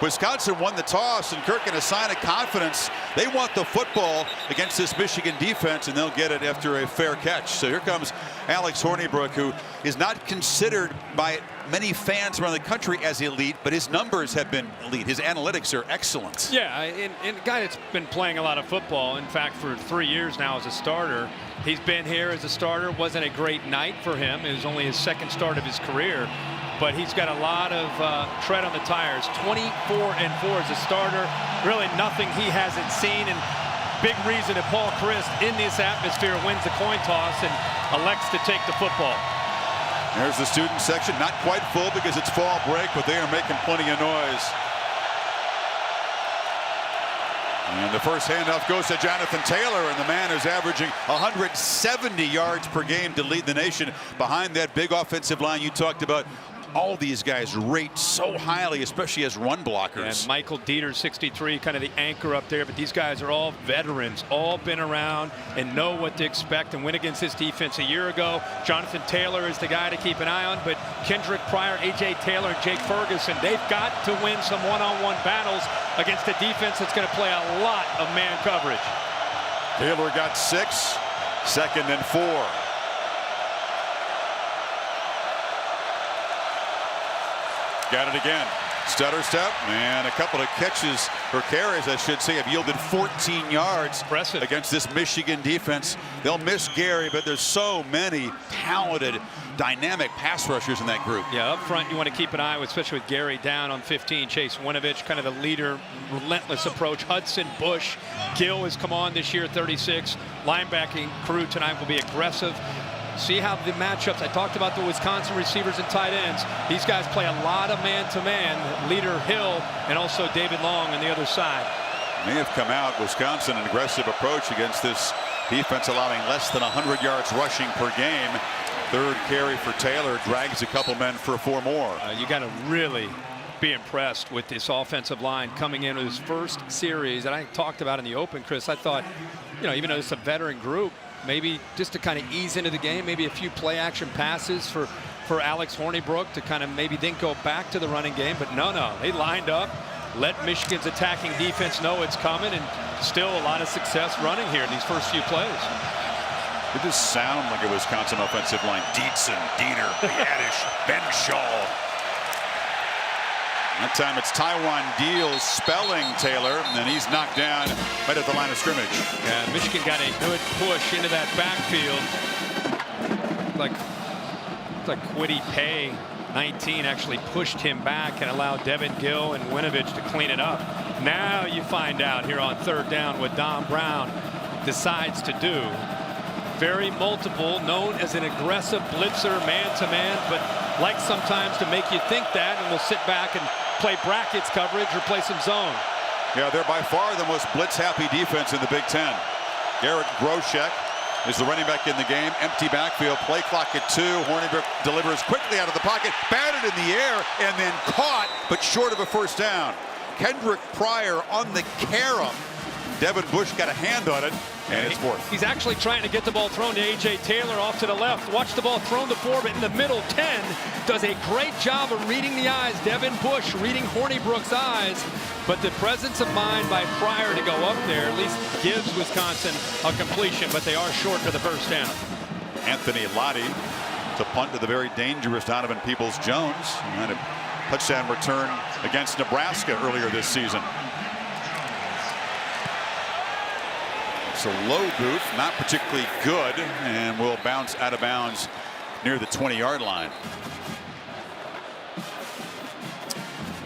Wisconsin won the toss, and Kirk, in a sign of confidence, they want the football against this Michigan defense, and they'll get it after a fair catch. So here comes Alex Hornibrook, who is not considered by many fans around the country as elite, but his numbers have been elite. His analytics are excellent. Yeah, and a guy that's been playing a lot of football, in fact, for 3 years now as a starter. He's been here as a starter. Wasn't a great night for him. It was only his second start of his career, but he's got a lot of tread on the tires. 24-4 as a starter. Really nothing he hasn't seen, and big reason that Paul Chryst in this atmosphere wins the coin toss and elects to take the football. There's the student section, not quite full because it's fall break, but they are making plenty of noise. And the first handoff goes to Jonathan Taylor, and the man who's averaging 170 yards per game to lead the nation behind that big offensive line you talked about. All these guys rate so highly, especially as run blockers. And Michael Dieter, 63, kind of the anchor up there, but these guys are all veterans, all been around and know what to expect and win against this defense a year ago. Jonathan Taylor is the guy to keep an eye on, but Kendrick Pryor, A.J. Taylor, and Jake Ferguson, they've got to win some one-on-one battles against a defense that's going to play a lot of man coverage. Taylor got 6, 2nd and 4. Got it again. Stutter step, and a couple of catches, or carries, I should say, have yielded 14 yards. Impressive. Against this Michigan defense. They'll miss Gary, but there's so many talented, dynamic pass rushers in that group. Yeah, up front, you want to keep an eye, especially with Gary down on 15. Chase Winovich, kind of the leader, relentless approach. Hudson Bush, Gill has come on this year, 36. Linebacking crew tonight will be aggressive. See how the matchups, I talked about the Wisconsin receivers and tight ends. These guys play a lot of man-to-man. Leader Hill and also David Long on the other side. May have come out, Wisconsin, an aggressive approach against this defense, allowing less than 100 yards rushing per game. 3rd carry for Taylor, drags a couple men for 4 more. You got to really be impressed with this offensive line coming in with his first series. And I talked about in the open, Chris, I thought, even though it's a veteran group, maybe just to kind of ease into the game, maybe a few play action passes for Alex Hornibrook to kind of maybe then go back to the running game. But no, they lined up, let Michigan's attacking defense know it's coming, and still a lot of success running here in these first few plays. It does sound like a Wisconsin offensive line. Dietzen, Dieter, Biadish, Ben Shaw. That time it's Taiwan Deal spelling Taylor, and then he's knocked down right at the line of scrimmage. Yeah, Michigan got a good push into that backfield. Like Kwity Paye, 19, actually pushed him back and allowed Devin Gill and Winovich to clean it up. Now you find out here on 3rd down what Don Brown decides to do. Very multiple, known as an aggressive blitzer, man-to-man, but likes sometimes to make you think that, and will sit back and play brackets coverage or play some zone. Yeah, they're by far the most blitz-happy defense in the Big Ten. Garrett Groshek is the running back in the game. Empty backfield, play clock at 2. Hornibrook delivers quickly out of the pocket, batted in the air, and then caught, but short of a first down. Kendrick Pryor on the carom. Devin Bush got a hand on it, and it's 4th. He's actually trying to get the ball thrown to A.J. Taylor off to the left. Watch the ball thrown to 4, but in the middle, 10 does a great job of reading the eyes. Devin Bush reading Hornibrook's eyes, but the presence of mind by Pryor to go up there at least gives Wisconsin a completion, but they are short for the first down. Anthony Lottie to punt to the very dangerous Donovan Peoples-Jones. He had a touchdown return against Nebraska earlier this season. So low booth, not particularly good, and will bounce out of bounds near the 20-yard line.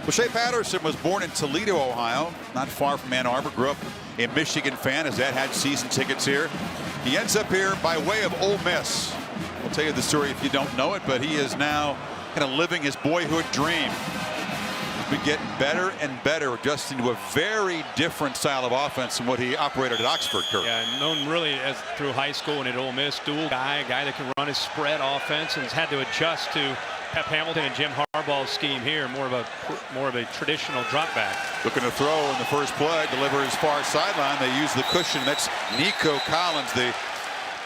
Well, Shea Patterson was born in Toledo, Ohio, not far from Ann Arbor. Grew up a Michigan fan. His dad had season tickets here. He ends up here by way of Ole Miss. I'll tell you the story if you don't know it, but he is now kind of living his boyhood dream. He's been getting better and better, adjusting to a very different style of offense than what he operated at Oxford, Kirk. Yeah, known really as through high school and at Ole Miss, dual guy, a guy that can run his spread offense, and has had to adjust to Pep Hamilton and Jim Harbaugh's scheme here, more of a traditional drop back. Looking to throw in the first play, delivers far sideline. They use the cushion. That's Nico Collins, the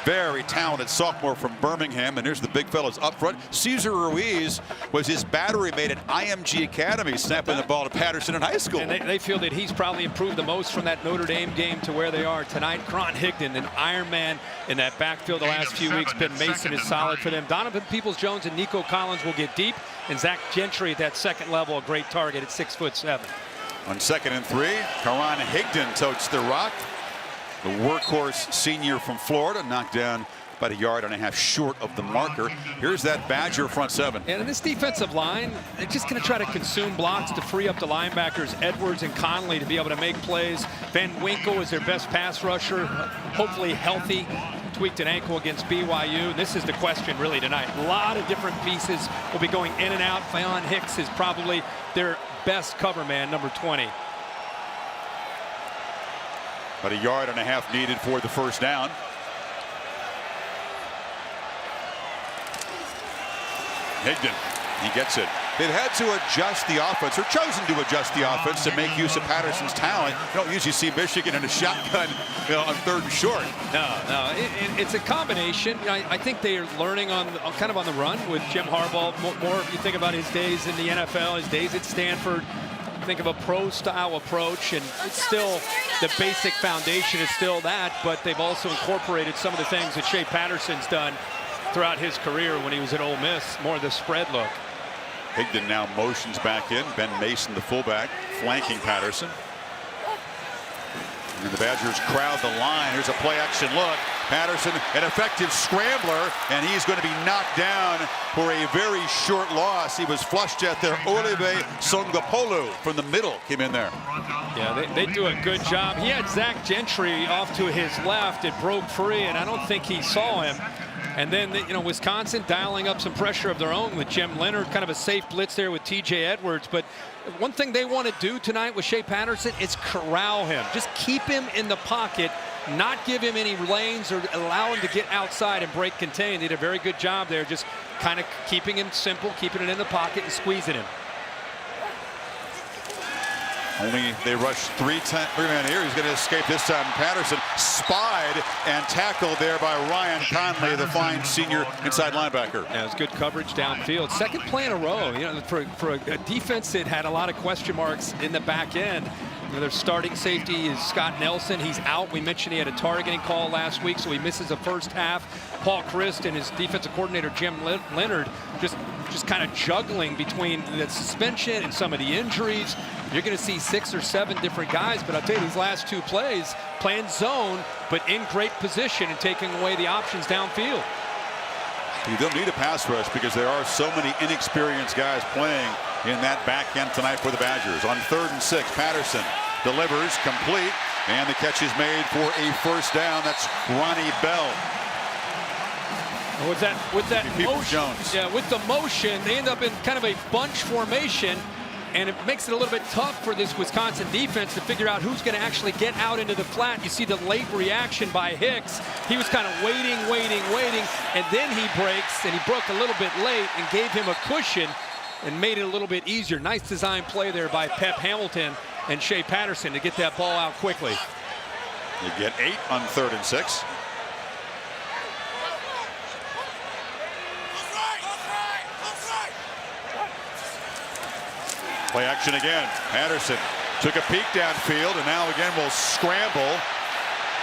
very talented sophomore from Birmingham. And here's the big fellas up front. Cesar Ruiz was his battery mate at IMG Academy, snapping the ball to Patterson in high school. And they feel that he's probably improved the most from that Notre Dame game to where they are tonight. Karan Higdon, an Iron Man in that backfield the last few weeks. Ben Mason is solid for them. Donovan Peoples-Jones and Nico Collins will get deep. And Zach Gentry at that second level, a great target at 6'7". On 2nd and 3, Karan Higdon totes the rock. The workhorse senior from Florida knocked down about 1.5 yards short of the marker. Here's that Badger front seven. And in this defensive line, they're just going to try to consume blocks to free up the linebackers, Edwards and Conley, to be able to make plays. Van Winkle is their best pass rusher, hopefully healthy. Tweaked an ankle against BYU. This is the question really tonight. A lot of different pieces will be going in and out. Faion Hicks is probably their best cover man, number 20. About 1.5 yards needed for the first down. Higdon, he gets it. They've had to adjust the offense, or chosen to adjust the offense to make use of Patterson's talent. You don't usually see Michigan in a shotgun, on 3rd and short. No, it's a combination. I think they are learning on kind of on the run with Jim Harbaugh. More if you think about his days in the NFL, his days at Stanford. Think of a pro-style approach, and it's still the basic foundation is still that, but they've also incorporated some of the things that Shea Patterson's done throughout his career when he was at Ole Miss, more of the spread look. Higdon now motions back in. Ben Mason, the fullback, flanking Patterson. And the Badgers crowd the line. Here's a play-action look. Patterson, an effective scrambler, and he's going to be knocked down for a very short loss. He was flushed at there. Olive Songapolu from the middle came in there. Yeah, they do a good job. He had Zach Gentry off to his left. It broke free, and I don't think he saw him. And then, Wisconsin dialing up some pressure of their own with Jim Leonard, kind of a safe blitz there with TJ Edwards. But one thing they want to do tonight with Shea Patterson is corral him. Just keep him in the pocket, not give him any lanes or allow him to get outside and break contain. They did a very good job there, just kind of keeping him simple, keeping it in the pocket and squeezing him. Only they rushed 3 times. Look at here. He's going to escape this time. Patterson spied and tackled there by Ryan Conley, the fine senior inside linebacker. Yeah, it was good coverage downfield. Second play in a row. For a defense that had a lot of question marks in the back end. Their starting safety is Scott Nelson. He's out. We mentioned he had a targeting call last week, so he misses the first half. Paul Christ and his defensive coordinator Jim Leonard just kind of juggling between the suspension and some of the injuries. You're going to see 6 or 7 different guys, but I'll tell you, these last 2 plays, playing zone, but in great position and taking away the options downfield. They'll need a pass rush because there are so many inexperienced guys playing in that back end tonight for the Badgers. On 3rd and 6, Patterson delivers complete, and the catch is made for a first down. That's Ronnie Bell. With that motion, yeah, with the motion, they end up in kind of a bunch formation, and it makes it a little bit tough for this Wisconsin defense to figure out who's going to actually get out into the flat. You see the late reaction by Hicks. He was kind of waiting, and then he breaks, and he broke a little bit late and gave him a cushion and made it a little bit easier. Nice design play there by Pep Hamilton and Shea Patterson to get that ball out quickly. You get 8 on 3rd and 6. Play action again. Patterson took a peek downfield and now again will scramble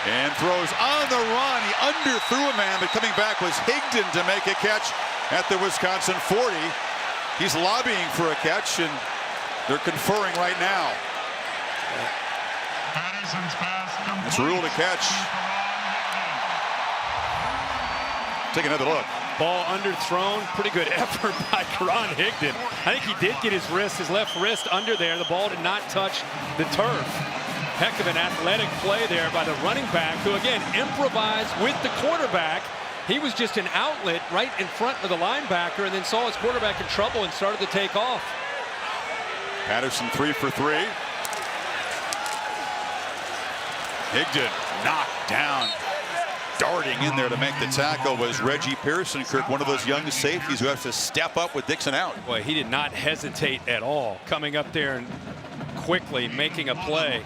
and throws on the run. He underthrew a man, but coming back was Higdon to make a catch at the Wisconsin 40. He's lobbying for a catch, and they're conferring right now. It's ruled a catch. Take another look. Ball underthrown. Pretty good effort by Karan Higdon. I think he did get his left wrist under there. The ball did not touch the turf. Heck of an athletic play there by the running back, who again improvised with the quarterback. He was just an outlet right in front of the linebacker and then saw his quarterback in trouble and started to take off. Patterson 3 for 3. Higdon knocked down. Darting in there to make the tackle was Reggie Pearson, Kirk, one of those young safeties who has to step up with Dixon out. Boy, he did not hesitate at all, coming up there and quickly making a play.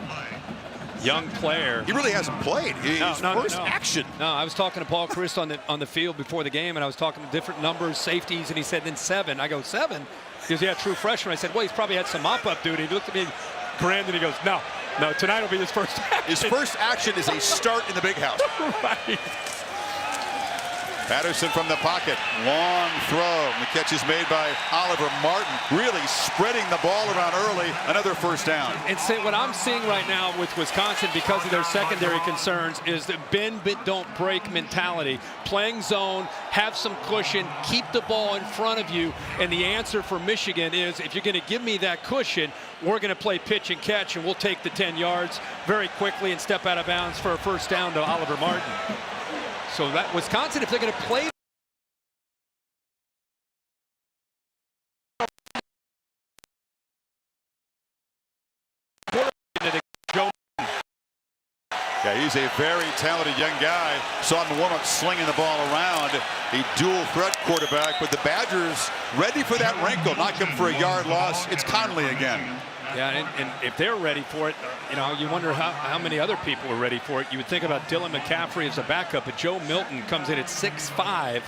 young player. He really hasn't played. His first action. No, I was talking to Paul Christ on the field before the game, and I was talking to different numbers, safeties, and he said, then 7. I go, 7? He goes, yeah, true freshman. I said, well, he's probably had some mop-up duty. He looked at me, grinned, and he goes, no, tonight will be his first action. His first action is a start in the big house. Right. Patterson from the pocket, long throw. The catch is made by Oliver Martin, really spreading the ball around early. Another first down. And say what I'm seeing right now with Wisconsin, because of their secondary concerns, is the bend but don't break mentality. Playing zone, have some cushion, keep the ball in front of you. And the answer for Michigan is, if you're going to give me that cushion, we're going to play pitch and catch, and we'll take the 10 yards very quickly and step out of bounds for a first down to Oliver Martin. So that Wisconsin, if they're going to play yeah, he's a very talented young guy. Saw him warm up slinging the ball around. A dual threat quarterback, but the Badgers ready for that wrinkle. Knock him for a yard loss. It's Conley again. Yeah, and if they're ready for it, you wonder how many other people are ready for it. You would think about Dylan McCaffrey as a backup, but Joe Milton comes in at 6'5",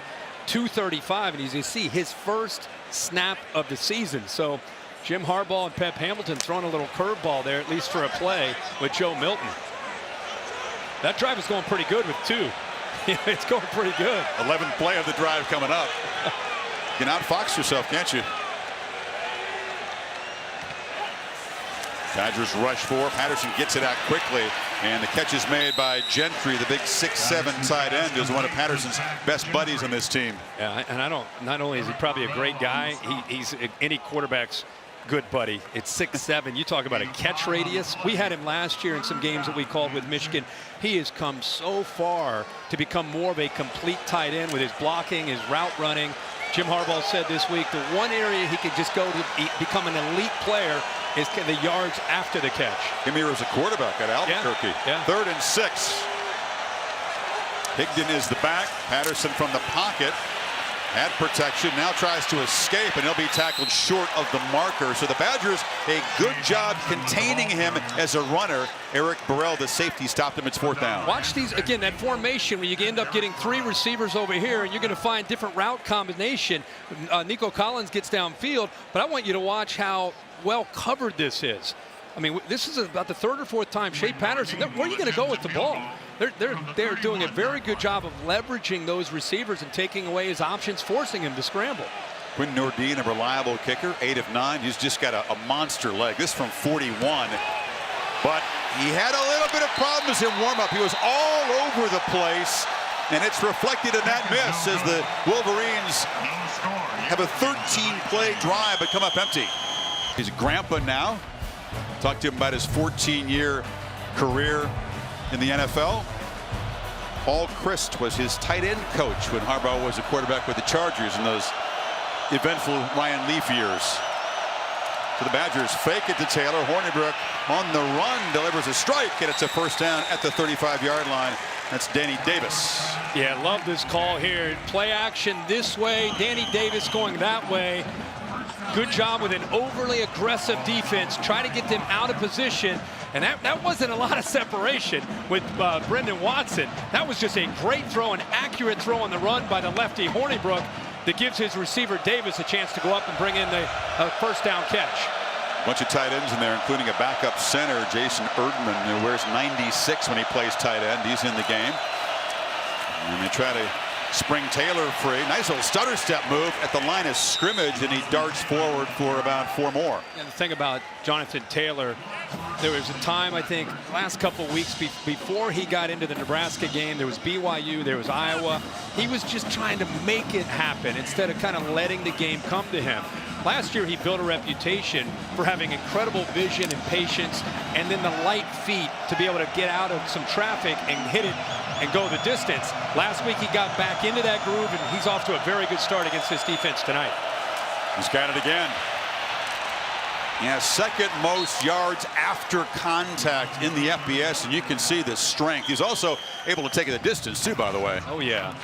235, and as you see, his first snap of the season. So Jim Harbaugh and Pep Hamilton throwing a little curveball there, at least for a play, with Joe Milton. That drive is going pretty good with 2. It's going pretty good. 11th play of the drive coming up. You can outfox yourself, can't you? Badgers rush 4. Patterson gets it out quickly, and the catch is made by Gentry, the big 6'7" tight end, who's one of Patterson's best buddies on this team. Yeah, and not only is he probably a great guy, he's any quarterback's good buddy. It's 6'7". You talk about a catch radius. We had him last year in some games that we called with Michigan. He has come so far to become more of a complete tight end with his blocking, his route running. Jim Harbaugh said this week the one area he could just go to become an elite player is the yards after the catch. Him here as a quarterback at Albuquerque. Yeah. 3rd and 6. Higdon is the back. Patterson from the pocket. Had protection, now tries to escape, and he'll be tackled short of the marker. So the Badgers, a good job containing him as a runner. Eric Burrell, the safety, stopped him. It's 4th down. Watch these, again, that formation where you end up getting 3 receivers over here, and you're going to find different route combination. Nico Collins gets downfield, but I want you to watch how well covered this is. I mean, this is about the 3rd or 4th time Shea Patterson, where are you going to go with the ball? They're doing a very good job of leveraging those receivers and taking away his options, forcing him to scramble. Quinn Nordin, a reliable kicker, 8 of 9. He's just got a monster leg. This from 41. But he had a little bit of problems in warm-up. He was all over the place, and it's reflected in that miss as the Wolverines have a 13-play drive but come up empty. He's a grandpa now. Talked to him about his 14-year career in the NFL. Paul Christ was his tight end coach when Harbaugh was a quarterback with the Chargers in those eventful Ryan Leaf years. So the Badgers fake it to Taylor. Hornibrook on the run delivers a strike, and it's a first down at the 35-yard line. That's Danny Davis. Yeah, love this call here. Play action this way. Danny Davis going that way. Good job with an overly aggressive defense. Try to get them out of position. And that wasn't a lot of separation with Brendan Watson. That was just a great throw, an accurate throw on the run by the lefty Hornibrook that gives his receiver Davis a chance to go up and bring in the first down catch. Bunch of tight ends in there, including a backup center, Jason Erdman, who wears 96 when he plays tight end. He's in the game. And they try to spring Taylor free. Nice little stutter step move at the line of scrimmage, and he darts forward for about 4 more. And the thing about Jonathan Taylor, there was a time, I think, last couple of weeks before he got into the Nebraska game, there was BYU, there was Iowa. He was just trying to make it happen instead of kind of letting the game come to him. Last year, he built a reputation for having incredible vision and patience, and then the light feet to be able to get out of some traffic and hit it and go the distance. Last week, he got back into that groove, and he's off to a very good start against this defense tonight. He's got it again. Yeah, 2nd most yards after contact in the FBS, and you can see the strength. He's also able to take it the distance, too, by the way. Oh, yeah.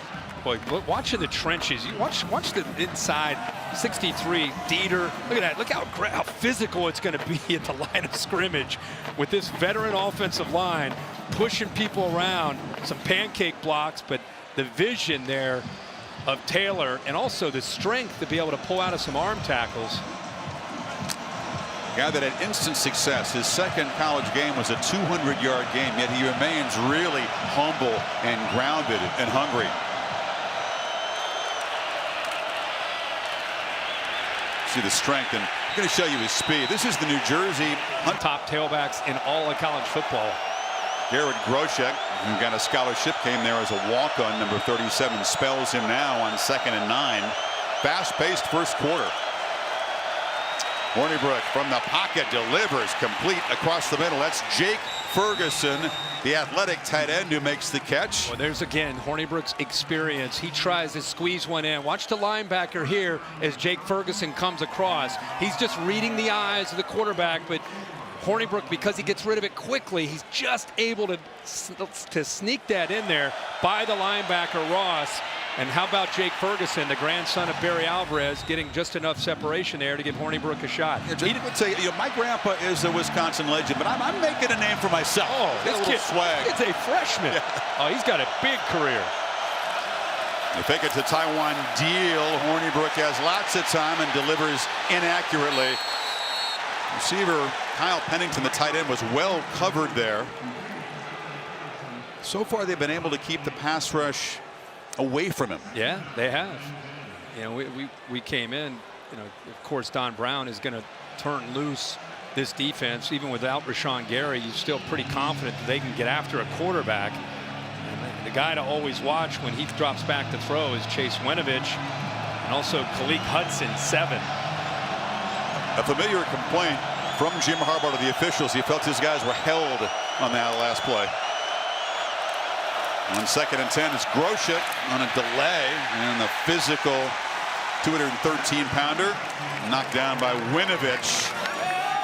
Boy, watching the trenches, you watch the inside 63. Dieter, look at that. Look how physical it's going to be at the line of scrimmage with this veteran offensive line pushing people around. Some pancake blocks, but the vision there of Taylor and also the strength to be able to pull out of some arm tackles. Guy that had instant success. His second college game was a 200-yard game, yet he remains really humble and grounded and hungry. See the strength, and I'm going to show you his speed. This is the New Jersey top tailbacks in all of college football. Garrett Groshek, who got a scholarship, came there as a walk-on. Number 37 spells him now on 2nd and 9. Fast-paced first quarter. Hornibrook from the pocket delivers complete across the middle. That's Jake Ferguson, the athletic tight end, who makes the catch. Well, there's again Hornibrook's experience. He tries to squeeze one in. Watch the linebacker here as Jake Ferguson comes across. He's just reading the eyes of the quarterback, but Hornibrook, because he gets rid of it quickly, he's just able to sneak that in there by the linebacker Ross. And how about Jake Ferguson, the grandson of Barry Alvarez, getting just enough separation there to give Hornibrook a shot. Yeah, I would say, my grandpa is a Wisconsin legend, but I'm making a name for myself. Oh, this kid, swag. It's a freshman. Yeah. Oh, he's got a big career. They fake it to Taiwan Deal. Hornibrook has lots of time and delivers inaccurately. Receiver Kyle Pennington, the tight end, was well covered there. So far, they've been able to keep the pass rush away from him. Yeah, they have. You know, we came in, you know, of course Don Brown is going to turn loose this defense. Even without Rashawn Gary, you're still pretty confident that they can get after a quarterback. And the guy to always watch when he drops back to throw is Chase Winovich, and also Khaleke Hudson, 7. A familiar complaint from Jim Harbaugh to the officials. He felt his guys were held on that last play. On 2nd and 10, it's Groshek on a delay, and the physical 213-pounder knocked down by Winovich,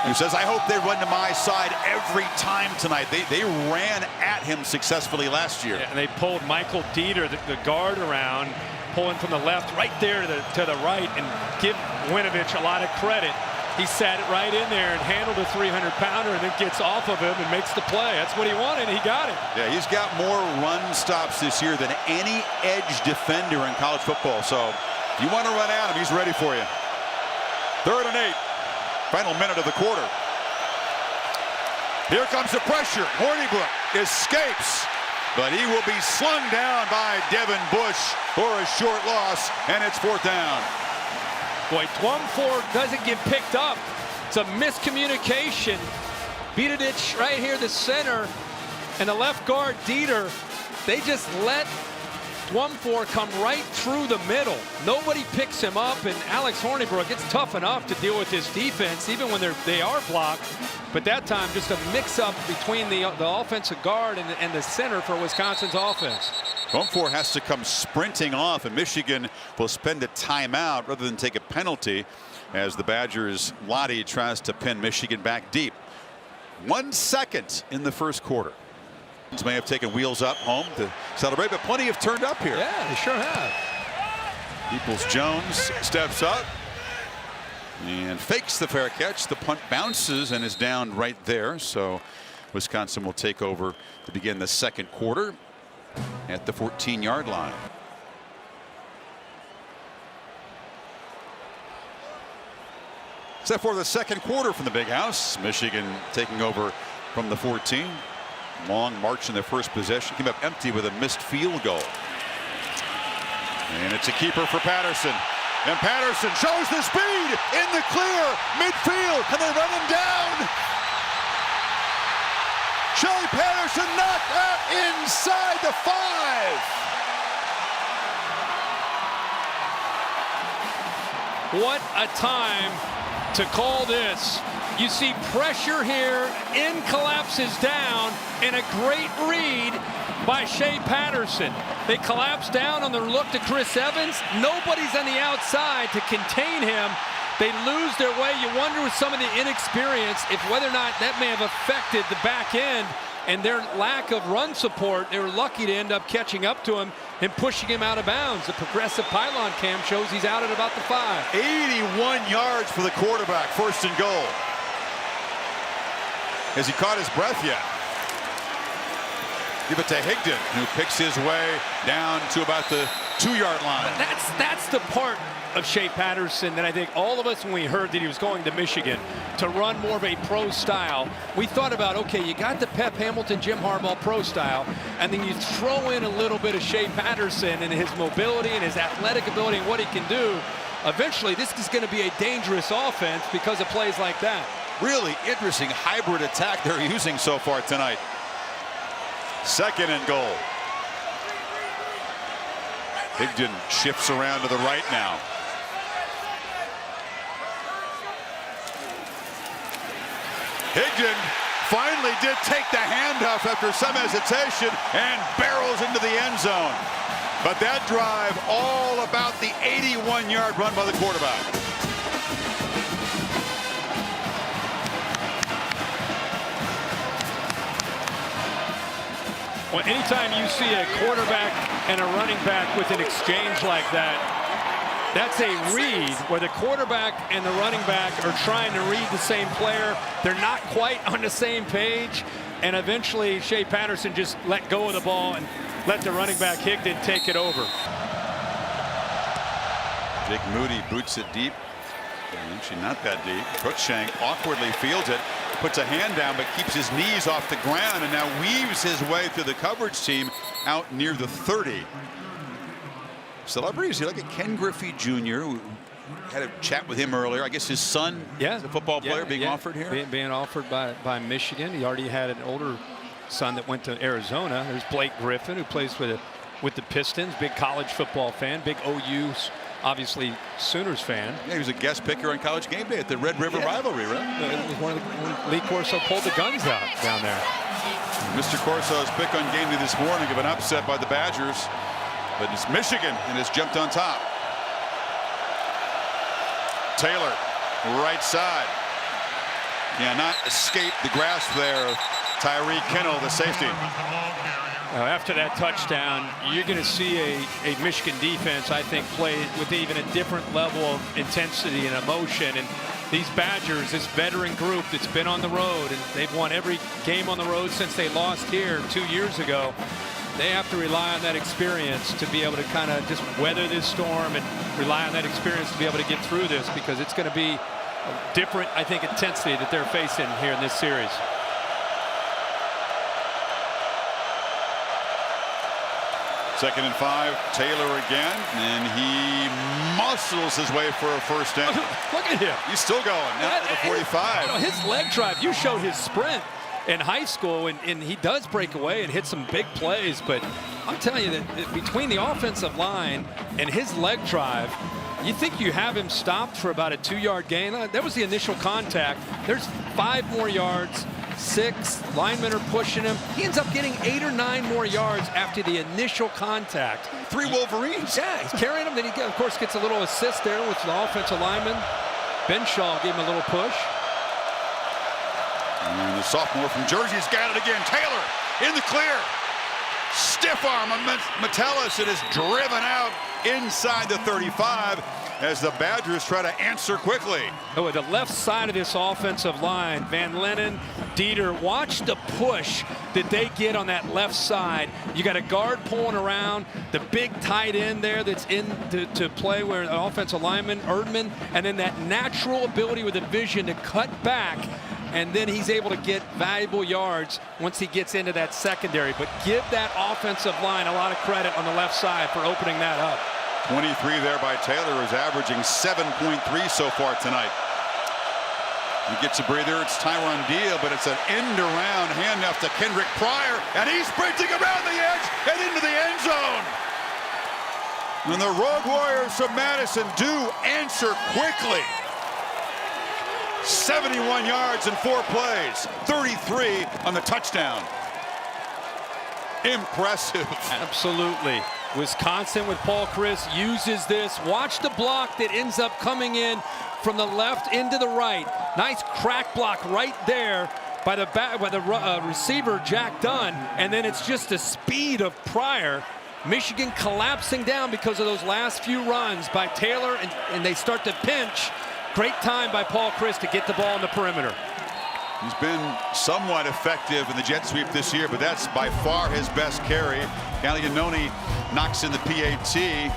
who says, I hope they run to my side every time tonight. They ran at him successfully last year. Yeah, and they pulled Michael Dieter, the guard, around, pulling from the left right there to the right, and give Winovich a lot of credit. He sat it right in there and handled a 300-pounder and then gets off of him and makes the play. That's what he wanted. He got it. Yeah, he's got more run stops this year than any edge defender in college football. So if you want to run at him, he's ready for you. 3rd and 8. Final minute of the quarter. Here comes the pressure. Hornibrook escapes, but he will be slung down by Devin Bush for a short loss, and it's 4th down. Boy, Dwumfour doesn't get picked up. It's a miscommunication. Bidadich right here, the center, and the left guard, Dieter, they just let Dwumfour come right through the middle. Nobody picks him up, and Alex Hornibrook, it's tough enough to deal with this defense, even when they are blocked. But that time, just a mix-up between the offensive guard and the center for Wisconsin's offense. Dwumfour has to come sprinting off, and Michigan will spend a timeout rather than take a penalty as the Badgers' Lottie tries to pin Michigan back deep. 1 second in the first quarter. May have taken wheels up home to celebrate, but plenty have turned up here. Yeah, they sure have. Peoples-Jones steps up and fakes the fair catch. The punt bounces and is down right there. So Wisconsin will take over to begin the second quarter at the 14-yard line. Set for the second quarter from the Big House. Michigan taking over from the 14. Long march in their first possession. Came up empty with a missed field goal. And it's a keeper for Patterson. And Patterson shows the speed in the clear midfield. Can they run him down? Shea Patterson knocked out inside the 5. What a time to call this. You see pressure here, in collapses down, and a great read by Shea Patterson. They collapse down on the look to Chris Evans. Nobody's on the outside to contain him. They lose their way. You wonder with some of the inexperience if whether or not that may have affected the back end and their lack of run support, they were lucky to end up catching up to him and pushing him out of bounds. The progressive pylon cam shows he's out at about the 5. 81 yards for the quarterback, 1st and goal. Has he caught his breath yet? Give it to Higdon, who picks his way down to about the 2-yard line. That's the part of Shea Patterson that I think all of us, when we heard that he was going to Michigan to run more of a pro style, we thought about, okay, you got the Pep Hamilton, Jim Harbaugh pro style, and then you throw in a little bit of Shea Patterson and his mobility and his athletic ability and what he can do. Eventually, this is going to be a dangerous offense because of plays like that. Really interesting hybrid attack they're using so far tonight. 2nd and goal. Higdon shifts around to the right now. Higdon finally did take the handoff after some hesitation and barrels into the end zone. But that drive all about the 81-yard run by the quarterback. Well, anytime you see a quarterback and a running back with an exchange like that, that's a read where the quarterback and the running back are trying to read the same player. They're not quite on the same page, and eventually Shea Patterson just let go of the ball and let the running back Higdon take it over. Jake Moody boots it deep. Actually not that deep. Cruikshank awkwardly fields it, puts a hand down, but keeps his knees off the ground and now weaves his way through the coverage team out near the 30. Celebrities, you look at Ken Griffey Jr. We had a chat with him earlier. I guess his son is a football player being offered here. Being offered by Michigan. He already had an older son that went to Arizona. There's Blake Griffin, who plays with the Pistons. Big college football fan. Big OU, obviously, Sooners fan. Yeah, he was a guest picker on College Game Day at the Red River rivalry, right? It was when Lee Corso pulled the guns out down there. Mr. Corso's pick on Game Day this morning of an upset by the Badgers. But it's Michigan and has jumped on top. Taylor, right side. Not escape the grasp there of Tyree Kinnell, the safety. Now, after that touchdown, you're going to see a Michigan defense, I think, play with even a different level of intensity and emotion. And these Badgers, this veteran group that's been on the road, and they've won every game on the road since they lost here 2 years ago. They have to rely on that experience to be able to kind of just weather this storm and rely on that experience to be able to get through this, because it's going to be a different, I think, intensity that they're facing here in this series. Second and 5, Taylor again, and he muscles his way for a first down. Look at him. He's still going, now to the 45. His leg drive, you showed his sprint in high school, and he does break away and hit some big plays, but I'm telling you that between the offensive line and his leg drive, you think you have him stopped for about a 2-yard gain. That was the initial contact. There's 5 more yards. 6 linemen are pushing him. He ends up getting 8 or 9 more yards after the initial contact. 3 Wolverines. Yeah, he's carrying them. Then he, of course, gets a little assist there with the offensive lineman. Benshaw gave him a little push. And the sophomore from Jersey's got it again. Taylor in the clear. Stiff arm on Metellus. It is driven out inside the 35 as the Badgers try to answer quickly. Oh, at the left side of this offensive line, Van Lennon, Dieter, watch the push that they get on that left side. You got a guard pulling around, the big tight end there that's in to play where an offensive lineman, Erdman, and then that natural ability with the vision to cut back, and then he's able to get valuable yards once he gets into that secondary. But give that offensive line a lot of credit on the left side for opening that up. 23 there by Taylor, who's averaging 7.3 so far tonight. He gets a breather. It's Tyron Deal, but it's an end-around handoff to Kendrick Pryor, and he's sprinting around the edge and into the end zone. And the Road Warriors from Madison do answer quickly. 71 yards in 4 plays, 33 on the touchdown. Impressive. Absolutely. Wisconsin with Paul Chryst uses this. Watch the block that ends up coming in from the left into the right. Nice crack block right there by the receiver, Jack Dunn, and then it's just the speed of Pryor. Michigan collapsing down because of those last few runs by Taylor, and they start to pinch. Great time by Paul Chryst to get the ball in the perimeter. He's been somewhat effective in the jet sweep this year, but that's by far his best carry. Gallianoni knocks in the PAT.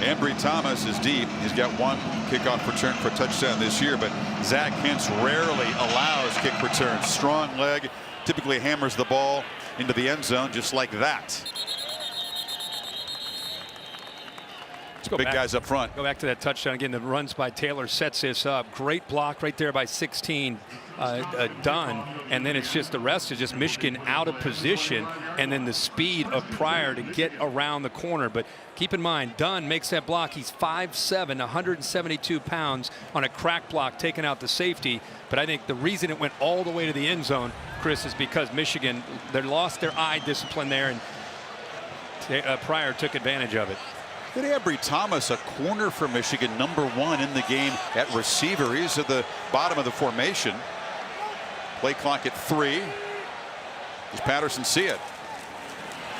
Ambry Thomas is deep. He's got one kickoff return for a touchdown this year, but Zach Hintz rarely allows kick returns. Strong leg, typically hammers the ball into the end zone just like that. Big guys up front. Go back to that touchdown again. The runs by Taylor sets this up. Great block right there by 16 Dunn, and then it's just the rest is just Michigan out of position, and then the speed of Pryor to get around the corner. But keep in mind, Dunn makes that block. He's 5'7", 172 pounds on a crack block, taking out the safety. But I think the reason it went all the way to the end zone, Chris, is because Michigan, they lost their eye discipline there, and Pryor took advantage of it. Ambry Thomas, a corner for Michigan, #1 in the game at receiver. He's at the bottom of the formation. Play clock at 3. Does Patterson see it?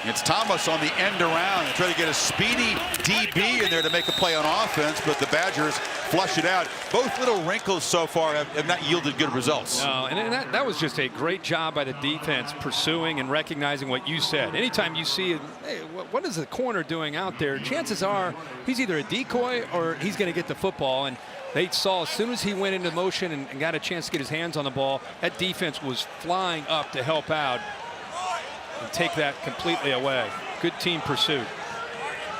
It's Thomas on the end around and try to get a speedy DB in there to make a play on offense, but the Badgers flush it out. Both little wrinkles so far have not yielded good results. No, and that was just a great job by the defense, pursuing and recognizing what you said. Anytime you see, hey, what is the corner doing out there? Chances are he's either a decoy or he's going to get the football. And they saw as soon as he went into motion and got a chance to get his hands on the ball, that defense was flying up to help out and take that completely away. Good team pursuit.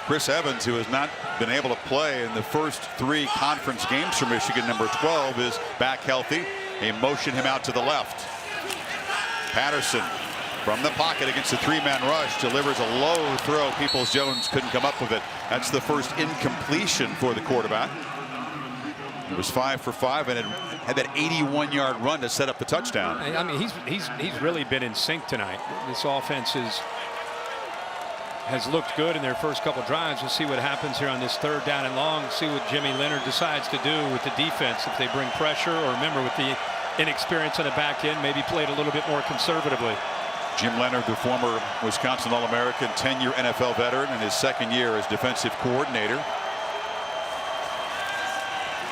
Chris Evans, who has not been able to play in the first 3 conference games for Michigan, #12, is back healthy. They motion him out to the left. Patterson from the pocket against a 3-man rush delivers a low throw. Peoples-Jones couldn't come up with it. That's the first incompletion for the quarterback. It was 5 for 5 and had that 81-yard run to set up the touchdown. I mean, he's really been in sync tonight. This offense has looked good in their first couple drives. We'll see what happens here on this 3rd down and long. See what Jimmy Leonard decides to do with the defense. If they bring pressure, or remember with the inexperience on the back end, maybe played a little bit more conservatively. Jim Leonard, the former Wisconsin All-American, 10-year NFL veteran, in his 2nd year as defensive coordinator.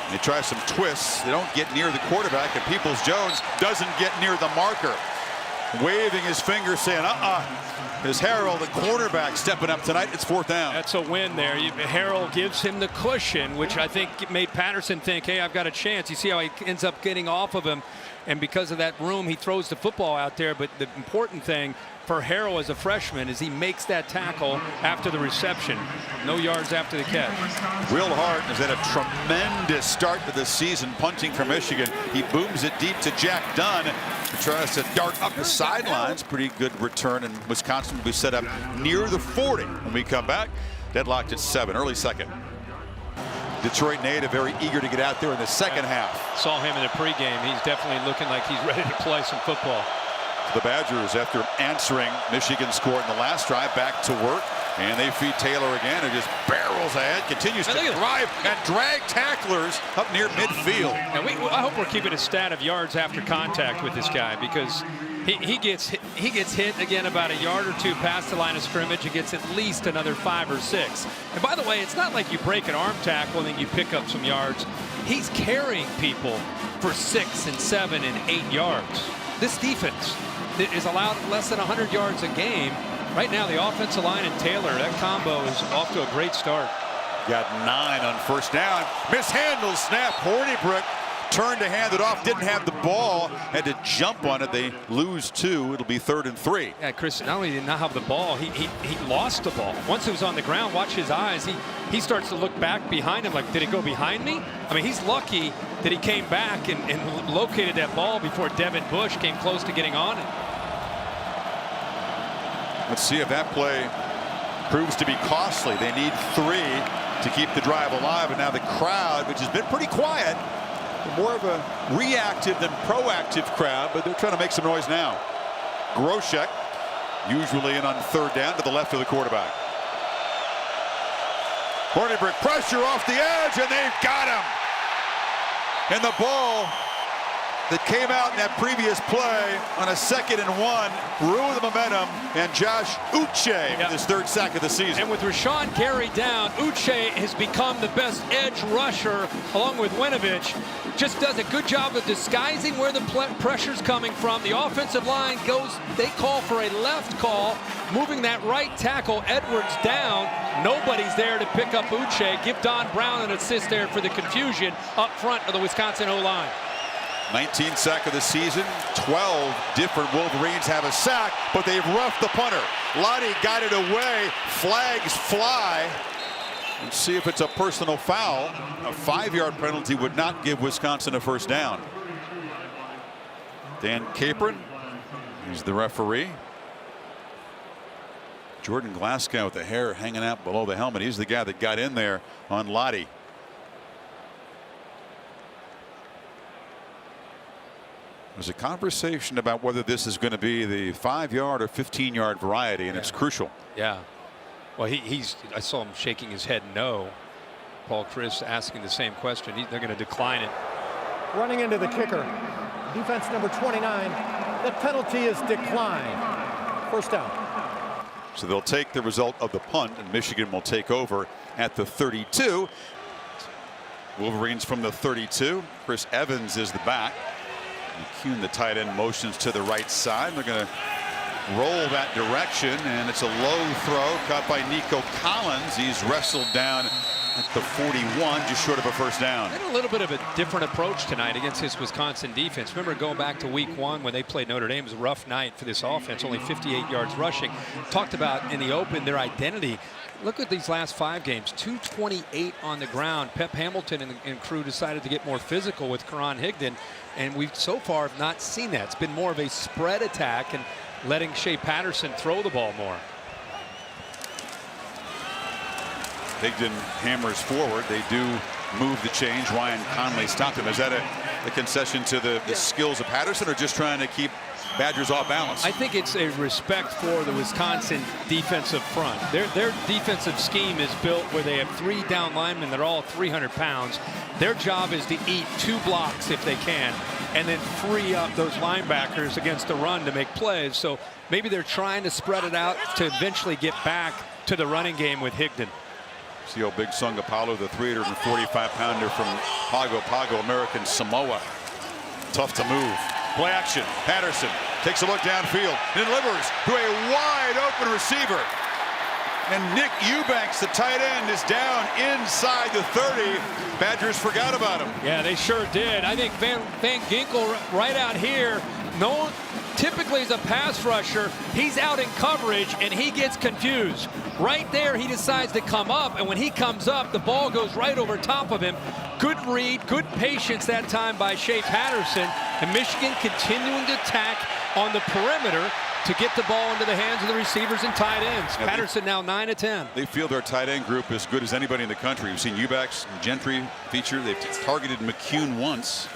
They try some twists. They don't get near the quarterback, and Peoples-Jones doesn't get near the marker. Waving his finger saying, Is Harrell, the quarterback, stepping up tonight? It's 4th down. That's a win there. Harrell gives him the cushion, which I think made Patterson think, hey, I've got a chance. You see how he ends up getting off of him, and because of that room, he throws the football out there. But the important thing for Harrell as a freshman is he makes that tackle after the reception. No yards after the catch. Will Hart has had a tremendous start to the season punting for Michigan. He booms it deep to Jack Dunn, who tries to dart up the sidelines. Pretty good return, and Wisconsin will be set up near the 40 when we come back. Deadlocked at 7, early 2nd. Detroit native very eager to get out there in the second half. Saw him in the pregame. He's definitely looking like he's ready to play some football. The Badgers, after answering Michigan's score in the last drive, back to work, and they feed Taylor again, who just barrels ahead, continues to drive and drag tacklers up near midfield. And I hope we're keeping a stat of yards after contact with this guy, because he gets hit again about a yard or 2 past the line of scrimmage. He gets at least another 5 or 6. And by the way, it's not like you break an arm tackle and then you pick up some yards. He's carrying people for 6 and 7 and 8 yards. This defense is allowed less than 100 yards a game. Right now, the offensive line and Taylor, that combo is off to a great start. Got 9 on 1st down. Mishandled snap. Hornibrook turned to hand it off. Didn't have the ball. Had to jump on it. They lose 2. It'll be 3rd and 3. Yeah, Chris, not only did he not have the ball, he lost the ball. Once it was on the ground, watch his eyes. He starts to look back behind him like, did it go behind me? I mean, he's lucky that he came back and located that ball before Devin Bush came close to getting on it. Let's see if that play proves to be costly. They need 3 to keep the drive alive, and now the crowd, which has been pretty quiet, more of a reactive than proactive crowd, but they're trying to make some noise now. Groshek, usually in on 3rd down, to the left of the quarterback. Hornibrook pressure off the edge, and they've got him. And the ball that came out in that previous play on a 2nd and 1, ruined the momentum, and Josh Uche with his 3rd sack of the season. And with Rashawn Gary down, Uche has become the best edge rusher along with Winovich. Just does a good job of disguising where the pressure's coming from. The offensive line goes, they call for a left call, moving that right tackle Edwards down. Nobody's there to pick up Uche. Give Don Brown an assist there for the confusion up front of the Wisconsin O-line. 19th sack of the season. 12 different Wolverines have a sack, but they've roughed the punter. Lottie got it away. Flags fly. Let's see if it's a personal foul. A 5-yard penalty would not give Wisconsin a first down. Dan Capron is the referee. Jordan Glasgow with the hair hanging out below the helmet. He's the guy that got in there on Lottie. There's a conversation about whether this is going to be the 5-yard or 15-yard variety, and it's crucial. Yeah. Well, I saw him shaking his head no. Paul Chryst asking the same question. They're going to decline it. Running into the kicker, defense number 29. That penalty is declined. First down. So they'll take the result of the punt, and Michigan will take over at the 32. Wolverines from the 32. Chris Evans is the back. McCune, the tight end, motions to the right side. They're going to roll that direction, and it's a low throw caught by Nico Collins. He's wrestled down at the 41, just short of a first down. And a little bit of a different approach tonight against this Wisconsin defense. Remember going back to week 1 when they played Notre Dame. It was a rough night for this offense, only 58 yards rushing. Talked about in the open their identity. Look at these last 5 games, 228 on the ground. Pep Hamilton and crew decided to get more physical with Karan Higdon, and we've so far have not seen that. It's been more of a spread attack and letting Shea Patterson throw the ball more. Higdon hammers forward. They do move the change. Ryan Conley stopped him. Is that a concession to the skills of Patterson, or just trying to keep Badgers off balance? I think it's a respect for the Wisconsin defensive front. Their defensive scheme is built where they have 3 down linemen that are all 300 pounds. Their job is to eat 2 blocks if they can, and then free up those linebackers against the run to make plays. So maybe they're trying to spread it out to eventually get back to the running game with Higdon. See how Big Sung Apollo, the 345-pounder from Pago Pago, American Samoa. Tough to move. Play action. Patterson takes a look downfield and delivers to a wide open receiver. And Nick Eubanks, the tight end, is down inside the 30. Badgers forgot about him. Yeah, they sure did. I think Van Ginkel right out here, typically as a pass rusher, he's out in coverage and he gets confused. Right there, he decides to come up, and when he comes up, the ball goes right over top of him. Good read, good patience that time by Shea Patterson, and Michigan continuing to attack on the perimeter to get the ball into the hands of the receivers and tight ends. Yeah, Patterson now 9 of 10. They feel their tight end group as good as anybody in the country. We've seen Eubanks and Gentry feature. They've targeted McCune once.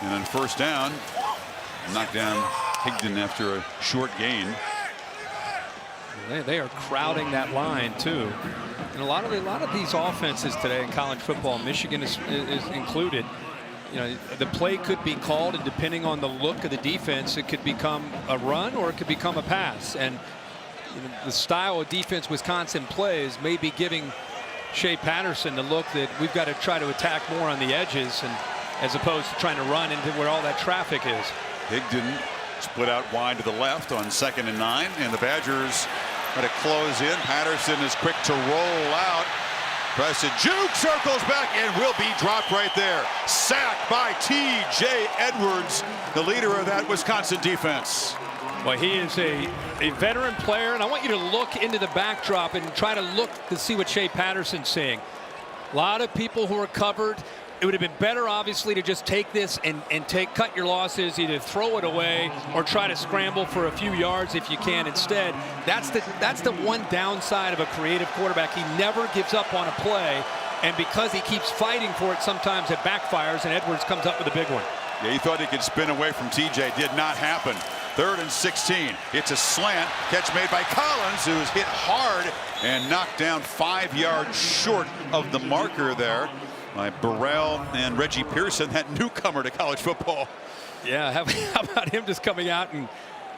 And on first down, knocked down Higdon after a short gain. They are crowding that line too. And a lot of these offenses today in college football, Michigan is included. You know, the play could be called, and depending on the look of the defense, it could become a run or it could become a pass. And you know, the style of defense Wisconsin plays may be giving Shea Patterson the look that we've got to try to attack more on the edges, and as opposed to trying to run into where all that traffic is. Higdon split out wide to the left on 2nd and 9, and the Badgers try to close in. Patterson is quick to roll out. Preston Juke circles back and will be dropped right there. Sacked by T.J. Edwards, the leader of that Wisconsin defense. Well, he is a veteran player, and I want you to look into the backdrop and try to look to see what Shea Patterson's seeing. A lot of people who are covered. It would have been better, obviously, to just take this and cut your losses, either throw it away or try to scramble for a few yards if you can. Instead, that's the one downside of a creative quarterback. He never gives up on a play, and because he keeps fighting for it, sometimes it backfires, and Edwards comes up with a big one. Yeah, he thought he could spin away from TJ. Did not happen. 3rd and 16. It's a slant. Catch made by Collins, who is hit hard and knocked down 5 yards short of the marker there. by Burrell and Reggie Pearson, that newcomer to college football. Yeah, how about him just coming out and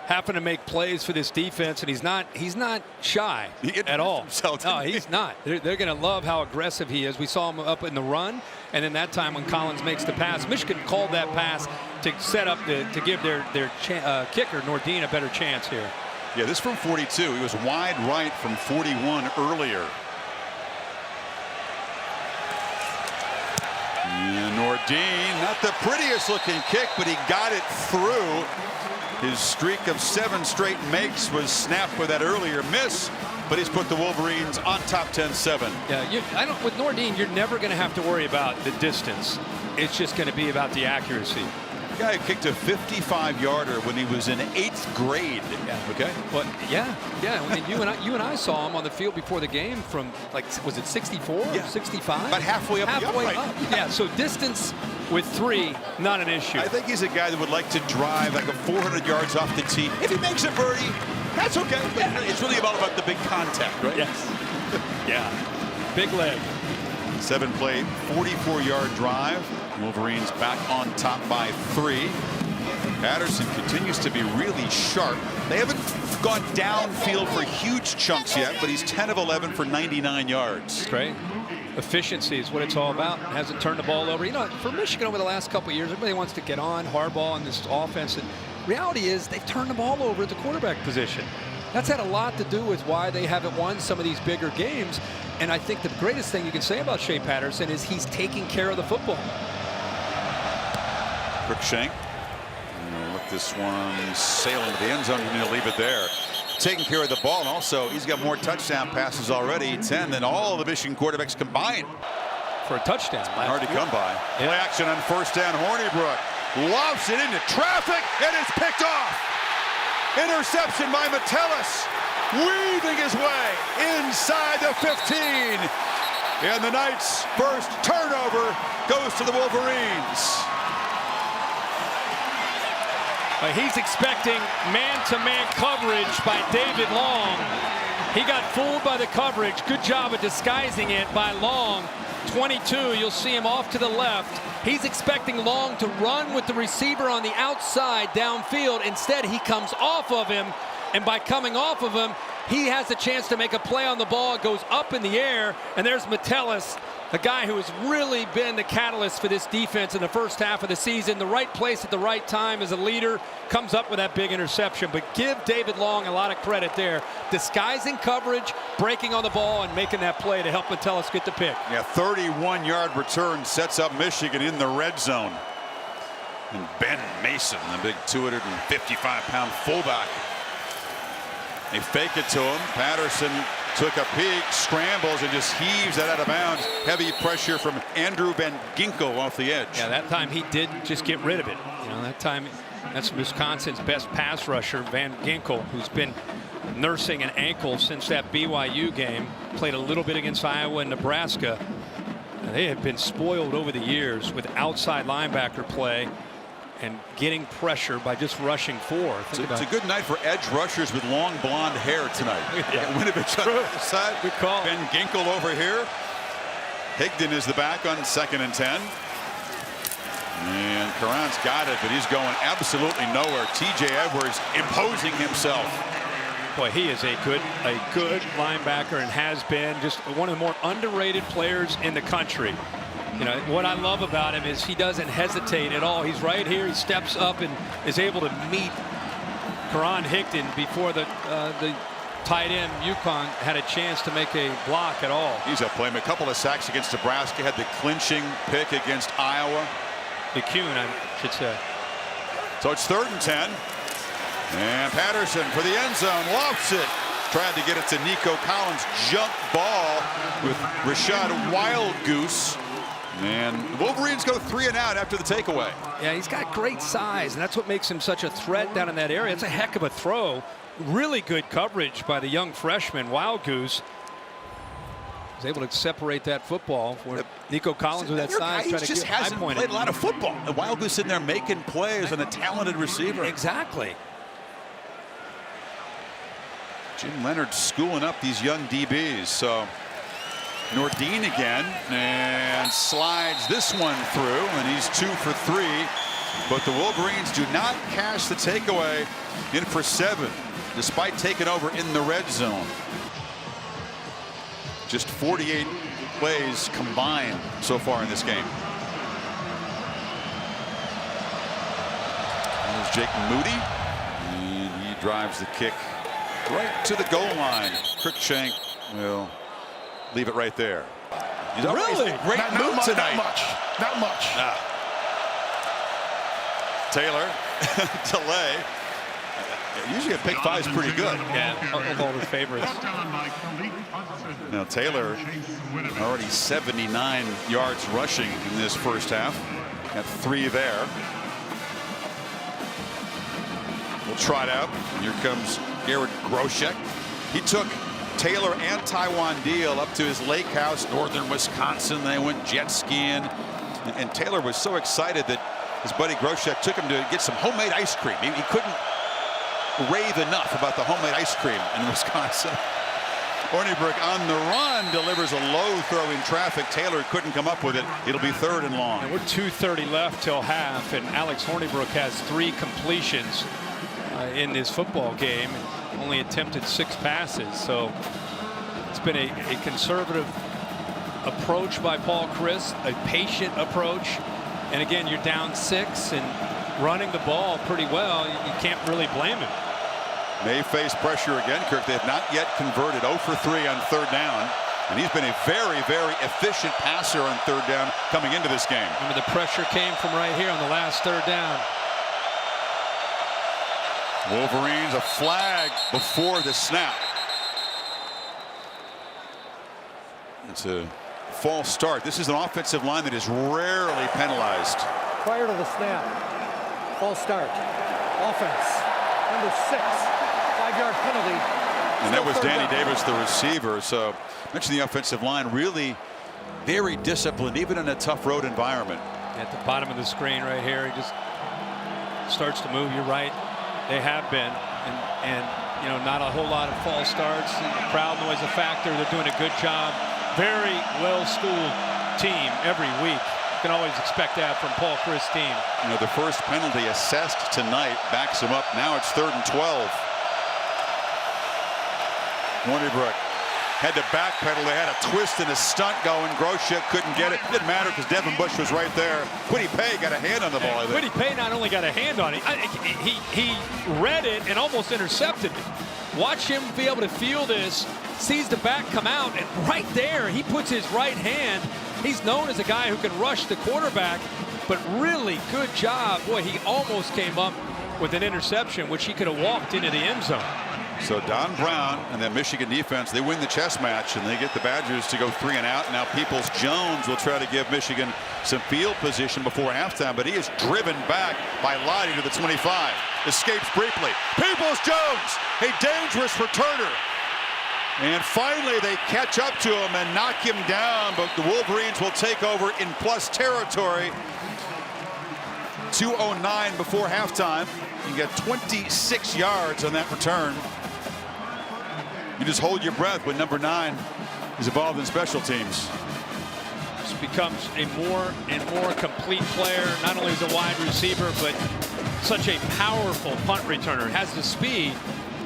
having to make plays for this defense, and he's not shy at all. No, he's not. They're going to love how aggressive he is. We saw him up in the run, and then that time when Collins makes the pass, Michigan called that pass to set up to give their kicker Nordin a better chance here. Yeah, this from 42. He was wide right from 41 earlier. And Nordin, not the prettiest looking kick, but he got it through. His streak of 7 straight makes was snapped with that earlier miss, but he's put the Wolverines on top 10-7. Yeah, with Nordin, you're never going to have to worry about the distance. It's just going to be about the accuracy. The guy who kicked a 55-yarder when he was in 8th grade. Yeah. Okay. Well, yeah. I mean, you and I saw him on the field before the game from, like, was it 64 or 65? About halfway up the upright. Yeah. So distance with 3, not an issue. I think he's a guy that would like to drive like a 400 yards off the tee. If he makes a birdie, that's okay. But it's really about the big contact, right? Yes. Yeah. Big leg. 7-play, 44-yard drive. Wolverines back on top by 3. Patterson continues to be really sharp. They haven't gone downfield for huge chunks yet, but he's 10 of 11 for 99 yards. Great. Efficiency is what it's all about. Hasn't turned the ball over. You know, for Michigan over the last couple of years, everybody wants to get on Harbaugh and this offense. And reality is they've turned the ball over at the quarterback position. That's had a lot to do with why they haven't won some of these bigger games. And I think the greatest thing you can say about Shea Patterson is he's taking care of the football. Cruikshank. Let this one sail into the end zone. He'll leave it there. Taking care of the ball, and also he's got more touchdown passes already, 10 than all the Michigan quarterbacks combined. For a touchdown. Hard to come by. Yeah. Play action on 1st down. Hornibrook lofts it into traffic, and it's picked off. Interception by Metellus, weaving his way inside the 15. And the Knights' first turnover goes to the Wolverines. He's expecting man-to-man coverage by David Long. He got fooled by the coverage. Good job of disguising it by Long. 22, you'll see him off to the left. He's expecting Long to run with the receiver on the outside downfield. Instead, he comes off of him, and by coming off of him, he has a chance to make a play on the ball. It goes up in the air, and there's Metellus, a guy who has really been the catalyst for this defense in the first half of the season. The right place at the right time as a leader, comes up with that big interception. But give David Long a lot of credit there. Disguising coverage, breaking on the ball, and making that play to help Metellus get the pick. Yeah, 31-yard return sets up Michigan in the red zone. And Ben Mason, the big 255-pound fullback. They fake it to him. Patterson took a peek, scrambles, and just heaves that out of bounds. Heavy pressure from Andrew Van Ginkel off the edge. Yeah, that time he did just get rid of it. You know, that time that's Wisconsin's best pass rusher, Van Ginkel, who's been nursing an ankle since that BYU game. Played a little bit against Iowa and Nebraska. And they have been spoiled over the years with outside linebacker play and getting pressure by just rushing 4. It's a good night for edge rushers with long blonde hair tonight. Yeah. Winovich on the other side. Good call. Ben Ginkel over here. Higdon is the back on 2nd and 10. And Karan's got it, but he's going absolutely nowhere. TJ Edwards imposing himself. Boy, he is a good linebacker and has been just one of the more underrated players in the country. You know, what I love about him is he doesn't hesitate at all. He's right here. He steps up and is able to meet Karan Higdon before the tight end UConn had a chance to make a block at all. He's a playmaker. A couple of sacks against Nebraska. Had the clinching pick against Iowa. McCune, I should say. So it's 3rd and 10. And Patterson for the end zone. Lofts it. Tried to get it to Nico Collins. Jump ball with Rashad Wildgoose. And the Wolverines go 3 and out after the takeaway. Yeah, he's got great size, and that's what makes him such a threat down in that area. It's a heck of a throw. Really good coverage by the young freshman, Wildgoose. Was able to separate that football for Nico Collins with that size. He just hasn't played a lot of football. And Wildgoose sitting there making plays and a talented receiver. Exactly. Jim Leonard schooling up these young DBs. So Nordin again, and slides this one through, and he's 2 for 3. But the Wolverines do not cash the takeaway, in for 7, despite taking over in the red zone. Just 48 plays combined so far in this game. There's Jake Moody, and he drives the kick right to the goal line. Cruikshank will leave it right there. He's Really? Great move tonight. Not much. Taylor, delay. Usually a pick 5 is pretty good. Yeah, of all the favorites. Now Taylor already 79 yards rushing in this first half. Got 3 there. We'll try it out. Here comes Garrett Groshek. He took Taylor and Taiwan Deal up to his lake house, northern Wisconsin. They went jet skiing. And Taylor was so excited that his buddy Groshek took him to get some homemade ice cream. He couldn't rave enough about the homemade ice cream in Wisconsin. Hornibrook on the run delivers a low throw in traffic. Taylor couldn't come up with it. It'll be 3rd and long. And we're 2:30 left till half, and Alex Hornibrook has 3 completions in this football game. Only attempted 6 passes, so it's been a conservative approach by Paul Chryst, a patient approach. And again, you're down 6 and running the ball pretty well. You can't really blame him. May face pressure again, Kirk. They have not yet converted. 0 for 3 on 3rd down. And he's been a very, very efficient passer on 3rd down coming into this game. Remember, the pressure came from right here on the last 3rd down. Wolverines, a flag before the snap. It's a false start. This is an offensive line that is rarely penalized. Prior to the snap, false start. Offense, number 6, 5-yard penalty. And that was Still 3rd Danny down. Davis, the receiver. So mentioned the offensive line, really very disciplined, even in a tough road environment. At the bottom of the screen right here, he just starts to move. You're right. They have been, and you know, not a whole lot of false starts. Crowd noise a factor. They're doing a good job. Very well-schooled team every week. You can always expect that from Paul Chryst's team. You know, the first penalty assessed tonight backs him up. Now it's 3rd and 12. Hornibrook had to backpedal. They had a twist and a stunt going. Groshek couldn't get it. Didn't matter because Devin Bush was right there. Kwity Paye got a hand on the ball. Kwity Paye not only got a hand on it, he read it and almost intercepted it. Watch him be able to feel this, sees the back come out, and right there he puts his right hand. He's known as a guy who can rush the quarterback, but really good job. Boy, he almost came up with an interception, which he could have walked into the end zone. So Don Brown and that Michigan defense, they win the chess match, and they get the Badgers to go 3 and out. Now Peoples-Jones will try to give Michigan some field position before halftime, but he is driven back by Lottie to the 25. Escapes briefly. Peoples-Jones, a dangerous returner. And finally they catch up to him and knock him down, but the Wolverines will take over in plus territory. 2:09 before halftime. You get 26 yards on that return. You just hold your breath when number 9 is involved in special teams. Just becomes a more and more complete player, not only as a wide receiver, but such a powerful punt returner. Has the speed,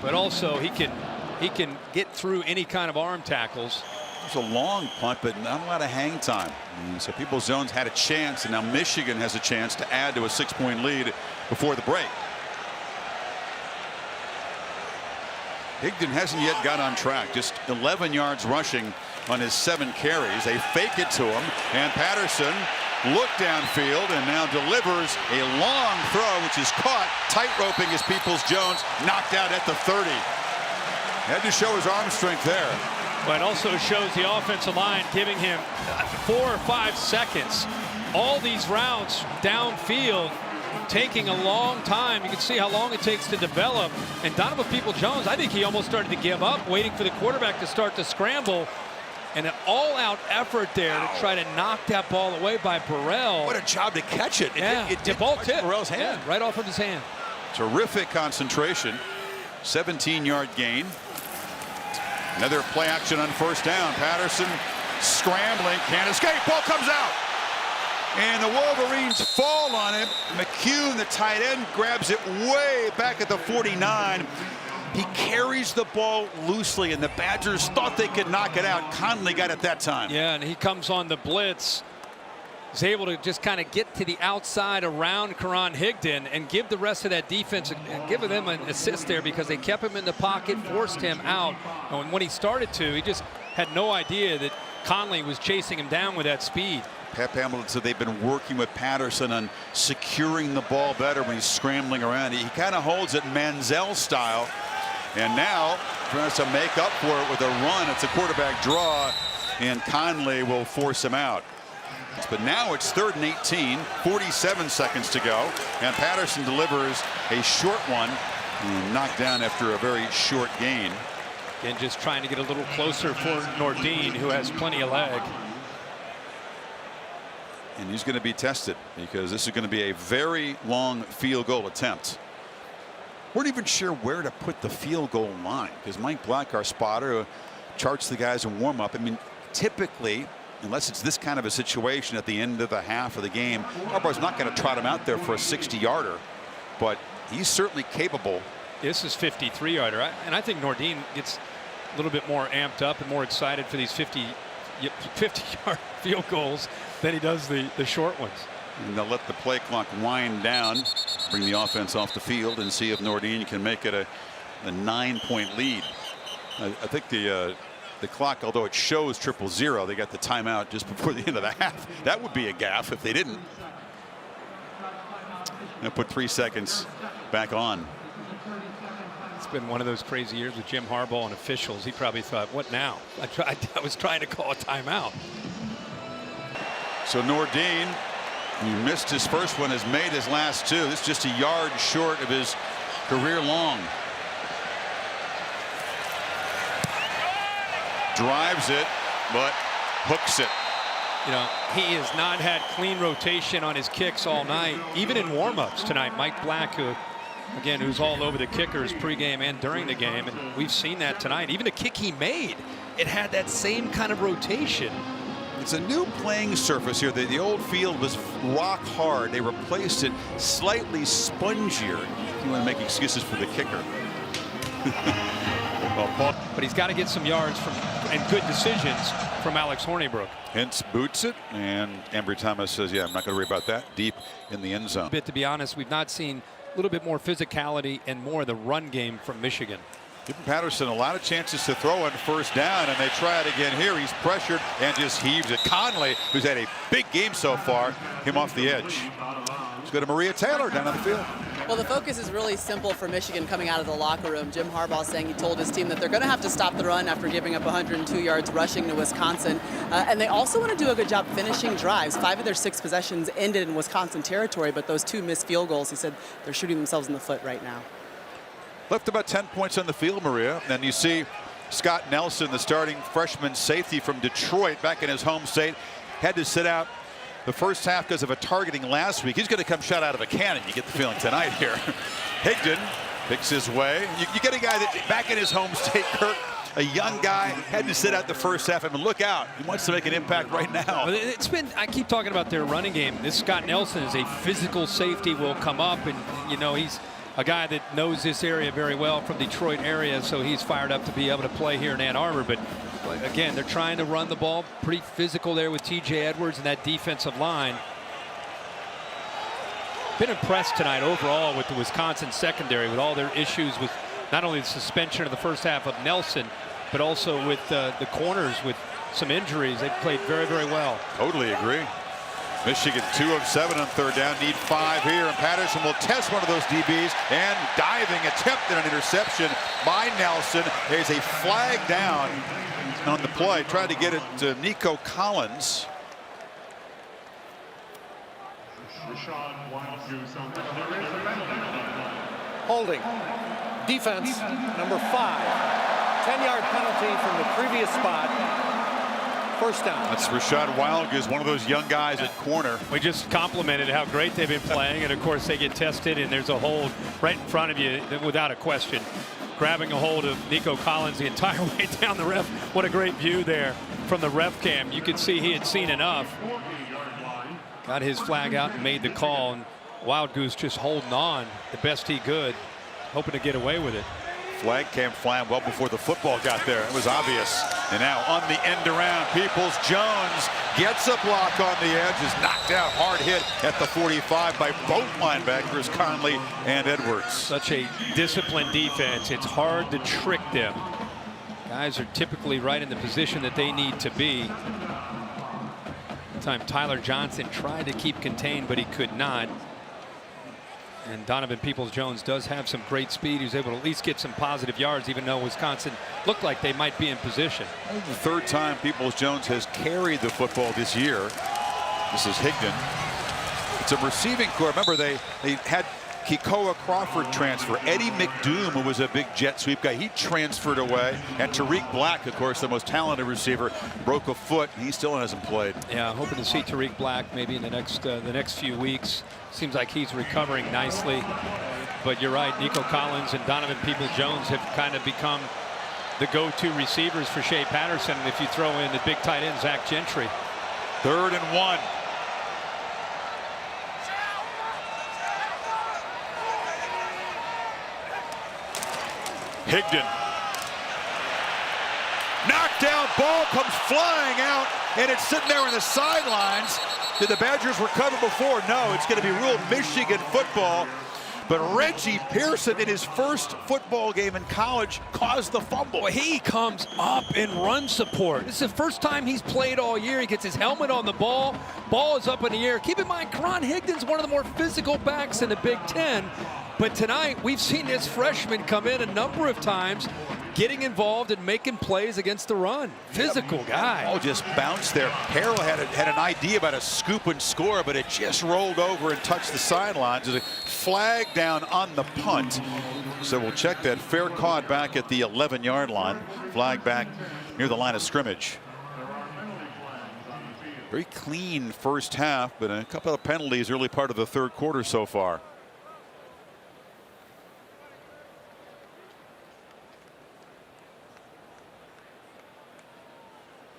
but also he can get through any kind of arm tackles. It's a long punt, but not a lot of hang time. And so Peoples-Jones had a chance, and now Michigan has a chance to add to a 6-point lead before the break. Higdon hasn't yet got on track. Just 11 yards rushing on his 7 carries. They fake it to him, and Patterson looked downfield and now delivers a long throw, which is caught. Tight-roping as Peoples-Jones knocked out at the 30. Had to show his arm strength there. But it also shows the offensive line giving him 4 or 5 seconds. All these routes downfield taking a long time. You can see how long it takes to develop. And Donovan Peoples-Jones, I think he almost started to give up, waiting for the quarterback to start to scramble. And an all-out effort there to try to knock that ball away by Burrell. What a job to catch it. Yeah, It the ball touch tipped. Burrell's hand. Yeah, right off of his hand. Terrific concentration. 17-yard gain. Another play action on first down. Patterson scrambling, can't escape, ball comes out. And the Wolverines fall on it. McCune, the tight end, grabs it way back at the 49. He carries the ball loosely, and the Badgers thought they could knock it out. Conley got it that time. Yeah, and he comes on the blitz. He's able to just kind of get to the outside around Karan Higdon and give the rest of that defense, give them an assist there because they kept him in the pocket, forced him out. And when he started to, he just had no idea that Conley was chasing him down with that speed. Pep Hamilton said they've been working with Patterson on securing the ball better when he's scrambling around. He kind of holds it Manziel style. And now tries to make up for it with a run. It's a quarterback draw, and Conley will force him out. But now it's 3rd and 18, 47 seconds to go, and Patterson delivers a short one, knocked down after a very short gain. And just trying to get a little closer for Nordin, who has plenty of leg. And he's going to be tested because this is going to be a very long field goal attempt. We're not even sure where to put the field goal line because Mike Black, our spotter, charts the guys in warm up. I mean, typically, unless it's this kind of a situation at the end of the half of the game, Harbaugh's not going to trot him out there for a 60-yarder, but he's certainly capable. This is 53-yarder, and I think Nordin gets a little bit more amped up and more excited for these 50-yard field goals than he does the short ones. And they'll let the play clock wind down, bring the offense off the field, and see if Nordin can make it a 9-point lead. I think the clock, although it shows 0-0, they got the timeout just before the end of the half. That would be a gaffe if they didn't. And put 3 seconds back on. It's been one of those crazy years with Jim Harbaugh and officials. He probably thought, what now? I was trying to call a timeout. So Nordin, who missed his first one, has made his last 2. This is just a yard short of his career long. Drives it, but hooks it. You know, he has not had clean rotation on his kicks all night, even in warm-ups tonight. Mike Black, who, again, who's all over the kickers pregame and during the game, and we've seen that tonight. Even the kick he made, it had that same kind of rotation. It's a new playing surface here. The old field was rock hard. They replaced it slightly spongier. If you want to make excuses for the kicker. But he's got to get some yards from and good decisions from Alex Hornibrook. Hence boots it, and Ambry Thomas says, yeah, I'm not going to worry about that. Deep in the end zone. To be honest, we've not seen a little bit more physicality and more of the run game from Michigan. Giving Patterson a lot of chances to throw on 1st down, and they try it again here. He's pressured and just heaves it. Conley, who's had a big game so far, him off the edge. Let's go to Maria Taylor down on the field. Well, the focus is really simple for Michigan coming out of the locker room. Jim Harbaugh saying he told his team that they're going to have to stop the run after giving up 102 yards rushing to Wisconsin. And they also want to do a good job finishing drives. 5 of their 6 possessions ended in Wisconsin territory, but those 2 missed field goals, he said they're shooting themselves in the foot right now. Left about 10 points on the field, Maria. And you see Scott Nelson, the starting freshman safety from Detroit, back in his home state, had to sit out the first half because of a targeting last week. He's going to come shot out of a cannon. You get the feeling tonight here. Higdon picks his way. You get a guy that back in his home state, Kurt, a young guy, had to sit out the first half. I mean, look out. He wants to make an impact right now. It's been, I keep talking about their running game. This Scott Nelson is a physical safety, will come up, and, you know, he's a guy that knows this area very well from Detroit area, so he's fired up to be able to play here in Ann Arbor. But again, they're trying to run the ball, pretty physical there with TJ Edwards and that defensive line. Been impressed tonight overall with the Wisconsin secondary, with all their issues with not only the suspension of the first half of Nelson, but also with the corners with some injuries. They've played very, very well. Totally agree. Michigan 2 of 7 on 3rd down, need 5 here, and Patterson will test one of those DBs, and diving attempt at an interception by Nelson. There's a flag down on the play. Tried to get it to Nico Collins. Holding. Defense, number 5. 10-yard penalty from the previous spot. 1st down. That's Rashad Wildgoose, one of those young guys at corner. We just complimented how great they've been playing, and of course they get tested, and there's a hold right in front of you without a question. Grabbing a hold of Nico Collins the entire way down the ref. What a great view there. from the ref cam, you could see he had seen enough. Got his flag out and made the call, and Wild Goose just holding on the best he could, hoping to get away with it. Flag came flying well before the football got there. It was obvious. And now on the end around, Peoples-Jones gets a block on the edge, is knocked out, hard hit at the 45 by both linebackers, Conley and Edwards. Such a disciplined defense. It's hard to trick them. Guys are typically right in the position that they need to be. Time Tyler Johnson tried to keep contained, but he could not. And Donovan Peoples-Jones does have some great speed. He's able to at least get some positive yards, even though Wisconsin looked like they might be in position. The third time Peoples-Jones has carried the football this year. This is Higdon. It's a receiving core. Remember, they had Kekoa Crawford transfer. Eddie McDoom, who was a big jet sweep guy, he transferred away. And Tariq Black, of course, the most talented receiver, broke a foot. And he still hasn't played. Yeah, hoping to see Tariq Black maybe in the next few weeks. Seems like he's recovering nicely. But you're right, Nico Collins and Donovan Peoples-Jones have kind of become the go-to receivers for Shea Patterson. And if you throw in the big tight end, Zach Gentry. 3rd and 1. Higdon. Knocked down, ball comes flying out, and it's sitting there on the sidelines. Did the Badgers recover before? No, it's going to be real Michigan football. But Reggie Pearson, in his first football game in college, caused the fumble. Well, he comes up in run support. This is the first time he's played all year. He gets his helmet on the ball. Ball is up in the air. Keep in mind, Karan Higdon's one of the more physical backs in the Big Ten. But tonight, we've seen this freshman come in a number of times, getting involved and making plays against the run. Physical guy. Oh, just bounced there. Harrell had an idea about a scoop and score, but it just rolled over and touched the sidelines. There's a flag down on the punt. So we'll check that. Fair caught back at the 11-yard line. Flag back near the line of scrimmage. Very clean first half, but a couple of penalties early part of the third quarter so far.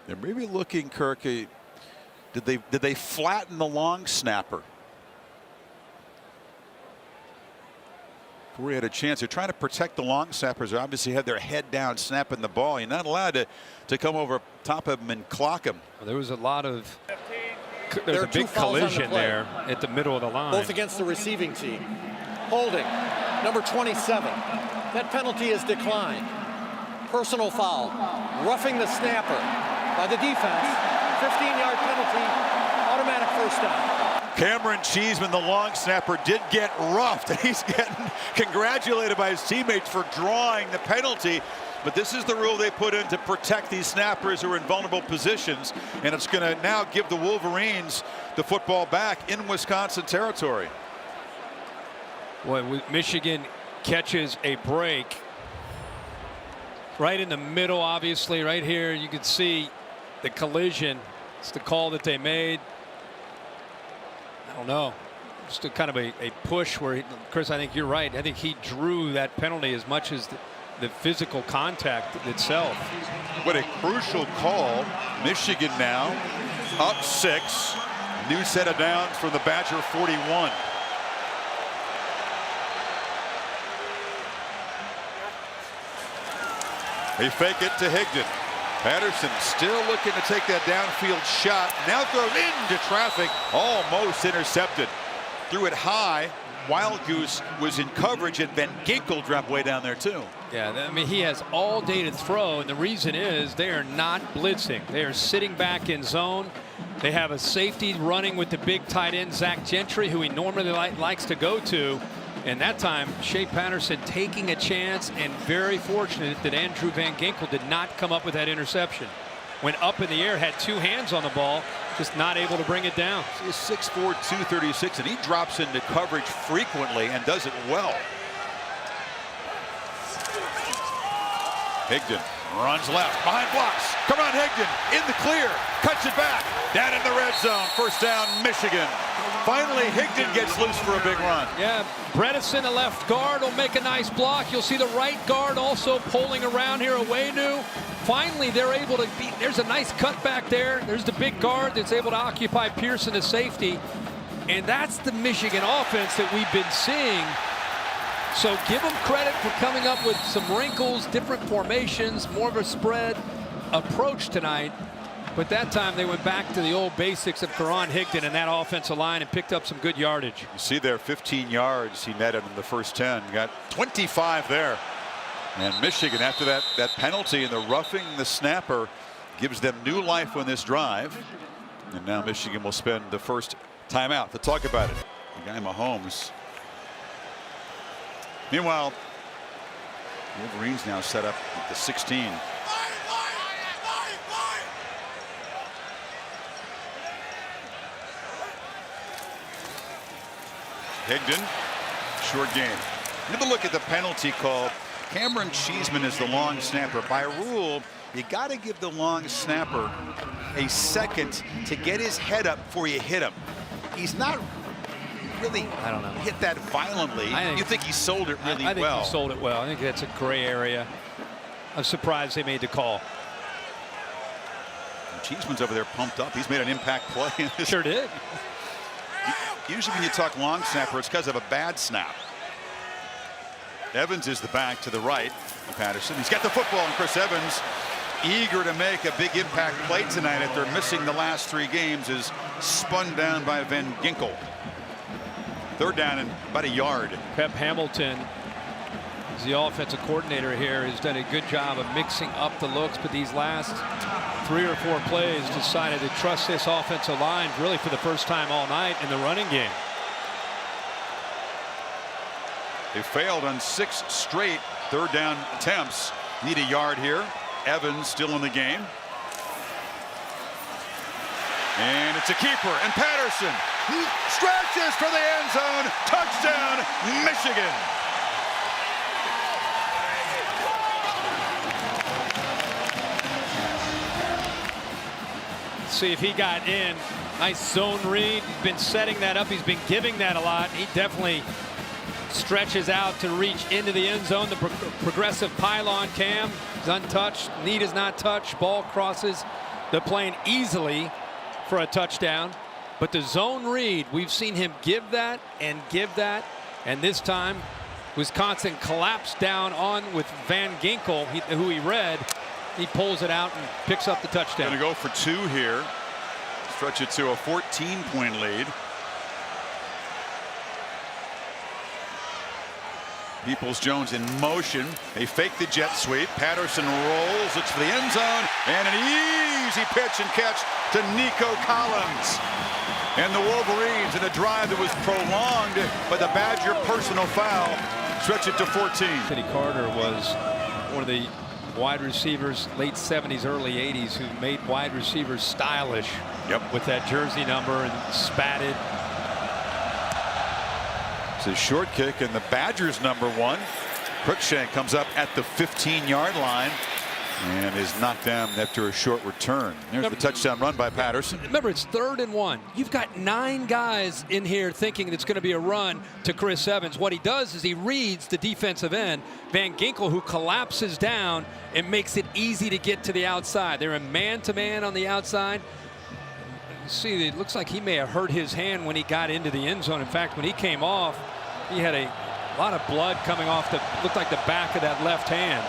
They're maybe looking, Kirk, did they flatten the long snapper? Corey had a chance. They're trying to protect the long snappers. They obviously had their head down snapping the ball. You're not allowed to come over top of them and clock them. Well, there was a lot of there's a big collision there at the middle of the line. Both against the receiving team. Holding, number 27. That penalty is declined. Personal foul. Roughing the snapper by the defense. 15-yard penalty. Automatic first down. Cameron Cheeseman, the long snapper, did get roughed. He's getting congratulated by his teammates for drawing the penalty. But this is the rule they put in to protect these snappers who are in vulnerable positions. And it's going to now give the Wolverines the football back in Wisconsin territory. Well, Michigan catches a break right in the middle, obviously. Right here, you can see the collision. It's the call that they made. I don't know. Just a kind of a push where, Chris, I think you're right. I think he drew that penalty as much as the physical contact itself. What a crucial call. Michigan now up 6. New set of downs from the Badger 41. They fake it to Higdon. Patterson still looking to take that downfield shot. Now throws into traffic. Almost intercepted. Threw it high. Wild Goose was in coverage, and Van Ginkel dropped way down there too. Yeah, I mean, he has all day to throw, and the reason is they are not blitzing. They are sitting back in zone. They have a safety running with the big tight end, Zach Gentry, who he normally likes to go to. And that time, Shea Patterson taking a chance, and very fortunate that Andrew Van Ginkel did not come up with that interception. Went up in the air, had 2 hands on the ball, just not able to bring it down. He's 6'4", 236, and he drops into coverage frequently and does it well. Higdon runs left, behind blocks. Come on, Higdon, in the clear, cuts it back. Down in the red zone, first down, Michigan. Finally, Higdon gets loose for a big run. Yeah, Bredesen, a left guard, will make a nice block. You'll see the right guard also pulling around here, Owenu. Finally, they're able to beat. There's a nice cut back there. There's the big guard that's able to occupy Pearson as safety. And that's the Michigan offense that we've been seeing. So give them credit for coming up with some wrinkles, different formations, more of a spread approach tonight. But that time they went back to the old basics of Karan Higdon and that offensive line and picked up some good yardage. You see there, 15 yards he netted in the first 10. Got 25 there. And Michigan, after that penalty and the roughing the snapper, gives them new life on this drive. And now Michigan will spend the first timeout to talk about it. The guy Mahomes. Meanwhile, Wolverines now set up at the 16. Higdon, short game. Have a look at the penalty call. Cameron Cheeseman is the long snapper. By rule, you got to give the long snapper a second to get his head up before you hit him. He's not really hit that violently. You think he sold it really well? I think he sold it well. I think that's a gray area. I'm surprised they made the call. Cheeseman's over there pumped up. He's made an impact play. Sure did. Usually when you talk long snapper, it's because of a bad snap. Evans is the back to the right. Patterson. He's got the football, and Chris Evans, eager to make a big impact play tonight after missing the last 3 games, is spun down by Van Ginkel. Third down and about a yard. Pep Hamilton, as the offensive coordinator here, has done a good job of mixing up the looks, but these last 3 or 4 plays decided to trust this offensive line really for the first time all night in the running game. They failed on 6 straight third down attempts. Need a yard here. Evans still in the game. And it's a keeper, and Patterson stretches for the end zone. Touchdown, Michigan. See if he got in. Nice zone read. Been setting that up. He's been giving that a lot. He definitely stretches out to reach into the end zone. The progressive pylon cam is untouched. Knee is not touched. Ball crosses the plane easily for a touchdown. But the zone read, we've seen him give that and give that. And this time, Wisconsin collapsed down on with Van Ginkel, who he read. He pulls it out and picks up the touchdown. Going to go for 2 here. Stretch it to a 14-point lead. Peoples-Jones in motion. They fake the jet sweep. Patterson rolls. It's for the end zone. And an easy pitch and catch to Nico Collins. And the Wolverines, in a drive that was prolonged by the Badger personal foul, stretch it to 14. Teddy Carter was one of the wide receivers, late 70s, early 80s, who made wide receivers stylish. Yep. With that jersey number and spatted. It's a short kick, and the Badgers #1. Cruikshank comes up at the 15-yard line and is knocked down after a short return. There's the touchdown run by Patterson. Remember, it's 3rd and 1. You've got 9 guys in here thinking it's going to be a run to Chris Evans. What he does is he reads the defensive end, Van Ginkel, who collapses down and makes it easy to get to the outside. They're in man-to-man on the outside. You see, it looks like he may have hurt his hand when he got into the end zone. In fact, when he came off, he had a lot of blood coming off looked like the back of that left hand.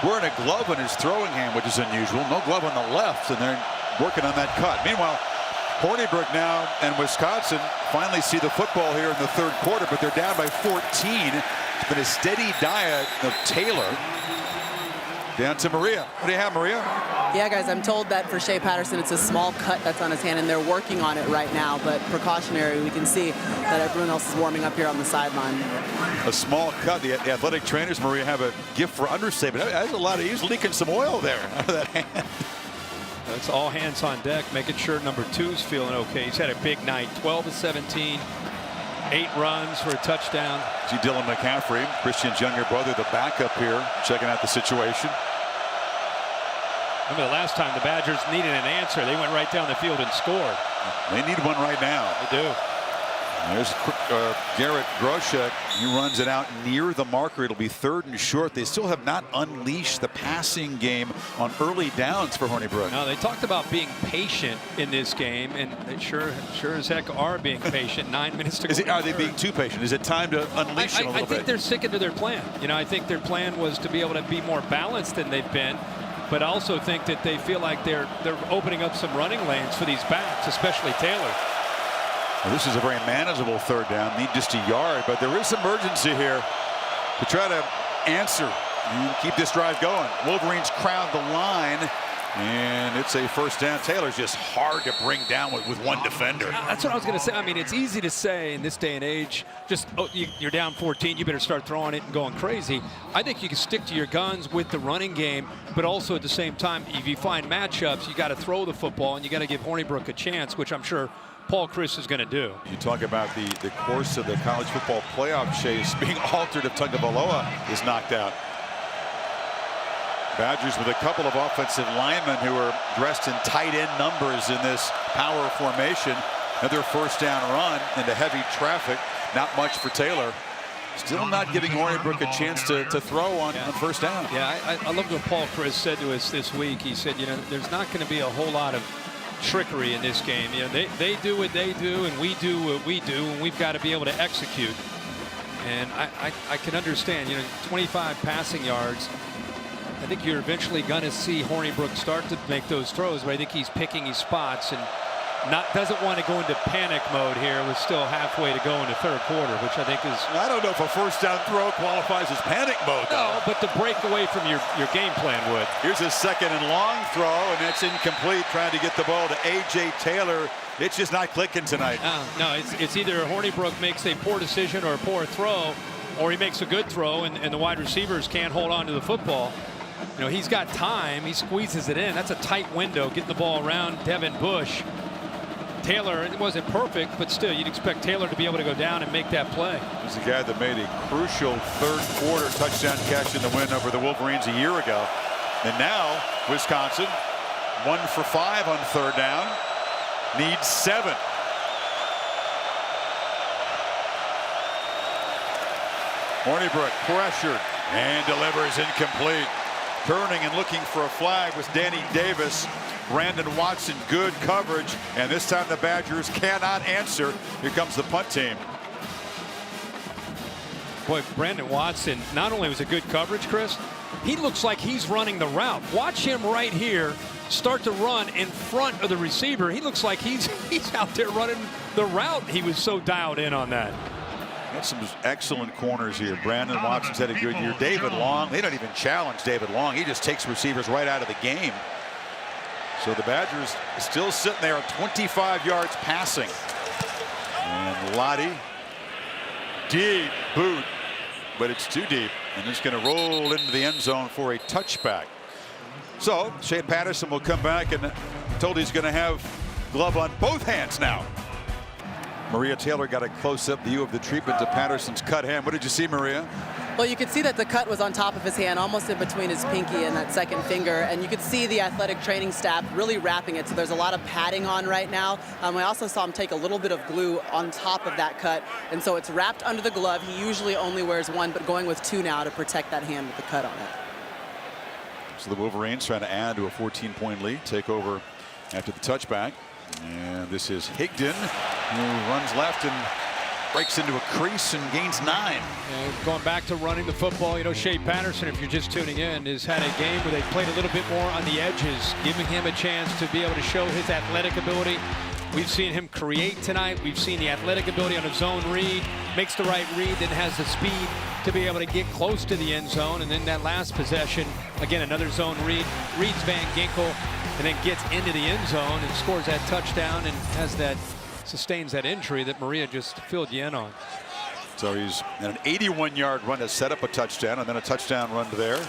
Wearing a glove on his throwing hand, which is unusual. No glove on the left, and they're working on that cut. Meanwhile, Hornibrook now and Wisconsin finally see the football here in the 3rd quarter, but they're down by 14. It's been a steady diet of Taylor. Down to Maria. What do you have, Maria? Yeah, guys, I'm told that for Shea Patterson, it's a small cut that's on his hand, and they're working on it right now. But precautionary, we can see that everyone else is warming up here on the sideline. A small cut. The athletic trainers, Maria, have a gift for understatement. There's a lot of, he's leaking some oil there out of that hand. That's all hands on deck, making sure #2's feeling okay. He's had a big night. 12 of 17, 8 runs for a touchdown. See Dylan McCaffrey, Christian's younger brother, the backup here, checking out the situation. Remember the last time the Badgers needed an answer, they went right down the field and scored. They need one right now. They do. There's Garrett Groshek. He runs it out near the marker. It'll be 3rd and short. They still have not unleashed the passing game on early downs for Hornibrook. No, they talked about being patient in this game, and they sure as heck are being patient. 9 minutes to go. Are they being too patient? Is it time to unleash them a little I think bit? they're sticking to their plan. You know, I think their plan was to be able to be more balanced than they've been. But I also think that they feel like they're opening up some running lanes for these backs, especially Taylor. Well, this is a very manageable 3rd down. Need just a yard, but there is some urgency here to try to answer and keep this drive going. Wolverines crowd the line, and it's a 1st down. Taylor's just hard to bring down with one defender. That's what I was going to say. I mean, it's easy to say in this day and age, just, oh, you're down 14, you better start throwing it and going crazy. I think you can stick to your guns with the running game, but also at the same time, if you find matchups, you got to throw the football, and you got to give Hornibrook a chance, which I'm sure Paul Chryst is going to do. You talk about the course of the college football playoff chase being altered if Tagovailoa is knocked out. Badgers with a couple of offensive linemen who are dressed in tight end numbers in this power formation. Another 1st down run into heavy traffic. Not much for Taylor. Still not giving Hornibrook a chance to throw on 1st down. Yeah, I love what Paul Chryst said to us this week. He said, you know, there's not going to be a whole lot of trickery in this game. You know, they do what they do, and we do what we do, and we've got to be able to execute. And I can understand, you know, 25 passing yards. I think you're eventually going to see Hornibrook start to make those throws, but I think he's picking his spots and doesn't want to go into panic mode here with still halfway to go in the 3rd quarter, which I think is. I don't know if a 1st down throw qualifies as panic mode, though. No, but to break away from your game plan would. Here's a 2nd and long throw, and that's incomplete. Trying to get the ball to A.J. Taylor. It's just not clicking tonight. No, it's either Hornibrook makes a poor decision or a poor throw, or he makes a good throw, and the wide receivers can't hold on to the football. You know, he's got time. He squeezes it in. That's a tight window, getting the ball around Devin Bush. Taylor, it wasn't perfect, but still, you'd expect Taylor to be able to go down and make that play. He's the guy that made a crucial 3rd quarter touchdown catch in the win over the Wolverines a year ago. And now, Wisconsin, 1 for 5 on 3rd down, needs 7. Hornibrook pressured and delivers incomplete. Turning and looking for a flag was Danny Davis. Brandon Watson, good coverage, and this time the Badgers cannot answer. Here comes the punt team. Boy, Brandon Watson not only was it good coverage, Chris, he looks like he's running the route. Watch him right here start to run in front of the receiver. He looks like he's out there running the route. He was so dialed in on that. Got some excellent corners here. Brandon Watson's had a good year. David Long, they don't even challenge David Long. He just takes receivers right out of the game. So the Badgers still sitting there at 25 yards passing. And Lottie, deep boot, but it's too deep. And it's going to roll into the end zone for a touchback. So Shea Patterson will come back, and told he's going to have glove on both hands now. Maria Taylor got a close-up view of the treatment to Patterson's cut hand. What did you see, Maria? Well, you could see that the cut was on top of his hand, almost in between his pinky and that 2nd finger, and you could see the athletic training staff really wrapping it. So there's a lot of padding on right now. I also saw him take a little bit of glue on top of that cut, and so it's wrapped under the glove. He usually only wears 1, but going with 2 now to protect that hand with the cut on it. So the Wolverines trying to add to a 14-point lead, take over after the touchback. And this is Higdon, who runs left and breaks into a crease and gains 9. Going back to running the football, you know, Shea Patterson, if you're just tuning in, has had a game where they played a little bit more on the edges, giving him a chance to be able to show his athletic ability. We've seen him create tonight. We've seen the athletic ability on a zone read, makes the right read, then has the speed to be able to get close to the end zone. And then that last possession, again, another zone read, reads Van Ginkel, and then gets into the end zone and scores that touchdown and has that, sustains that injury that Maria just filled you in on. So he's in an 81-yard run to set up a touchdown, and then a touchdown run to there.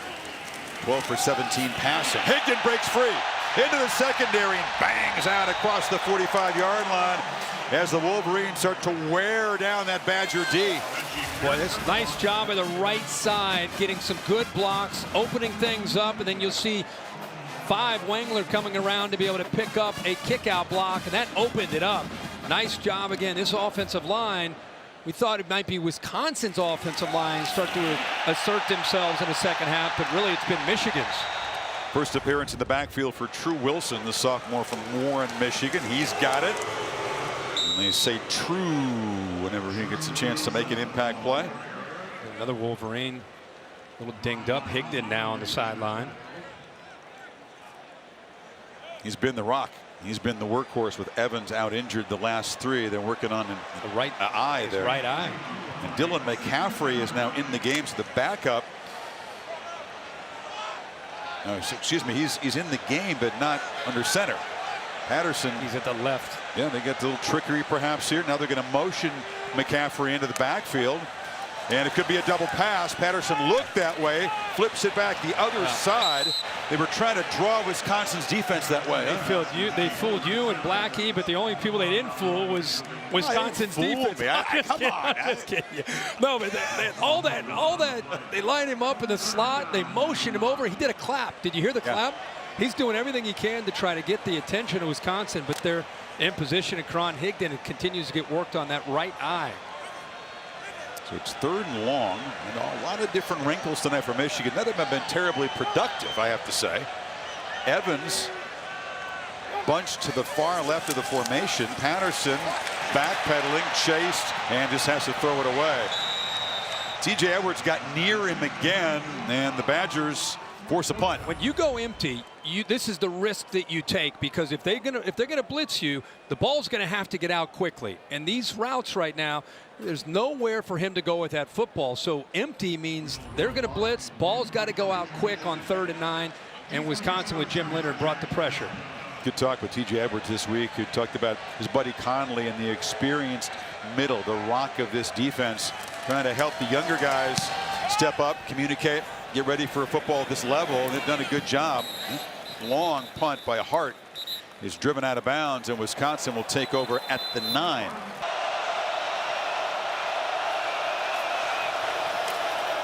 12 for 17 passing. Higdon breaks free into the secondary and bangs out across the 45-yard line as the Wolverines start to wear down that Badger D. Boy, this nice job on the right side, getting some good blocks, opening things up, and then you'll see 5 Wengler coming around to be able to pick up a kick-out block, and that opened it up. Nice job again. This offensive line, we thought it might be Wisconsin's offensive line start to assert themselves in the second half, but really it's been Michigan's. First appearance in the backfield for True Wilson, the sophomore from Warren, Michigan. He's got it. And they say True whenever he gets a chance to make an impact play. Another Wolverine, a little dinged up. Higdon now on the sideline. He's been the rock. He's been the workhorse with Evans out injured the last 3. They're working on the right eye there. Right eye. And Dylan McCaffrey is now in the game, so the backup. No, excuse me, he's in the game, but not under center. Patterson. He's at the left. Yeah, they get a little trickery perhaps here. Now they're going to motion McCaffrey into the backfield. And it could be a double pass. Patterson looked that way, flips it back the other side. They were trying to draw Wisconsin's defense that way. They fooled you and Blackie, but the only people they didn't fool was Wisconsin's defense. Come on. I'm just kidding you. No, but all that, they lined him up in the slot. They motioned him over. He did a clap. Did you hear the clap? He's doing everything he can to try to get the attention of Wisconsin, but they're in position, and Karan Higdon continues to get worked on that right eye. So it's 3rd and long, and a lot of different wrinkles tonight for Michigan. None of them have been terribly productive, I have to say. Evans bunched to the far left of the formation. Patterson backpedaling, chased, and just has to throw it away. TJ Edwards got near him again, and the Badgers force a punt. When you go empty, this is the risk that you take, because if they're gonna blitz you, the ball's gonna have to get out quickly. And these routes right now, there's nowhere for him to go with that football. So empty means they're gonna blitz. Ball's got to go out quick on 3rd and 9. And Wisconsin with Jim Leonhard brought the pressure. Good talk with TJ Edwards this week, who talked about his buddy Conley and the experienced middle, the rock of this defense, trying to help the younger guys step up, communicate, get ready for a football at this level. And they've done a good job. Long punt by Hart is driven out of bounds, and Wisconsin will take over at the 9.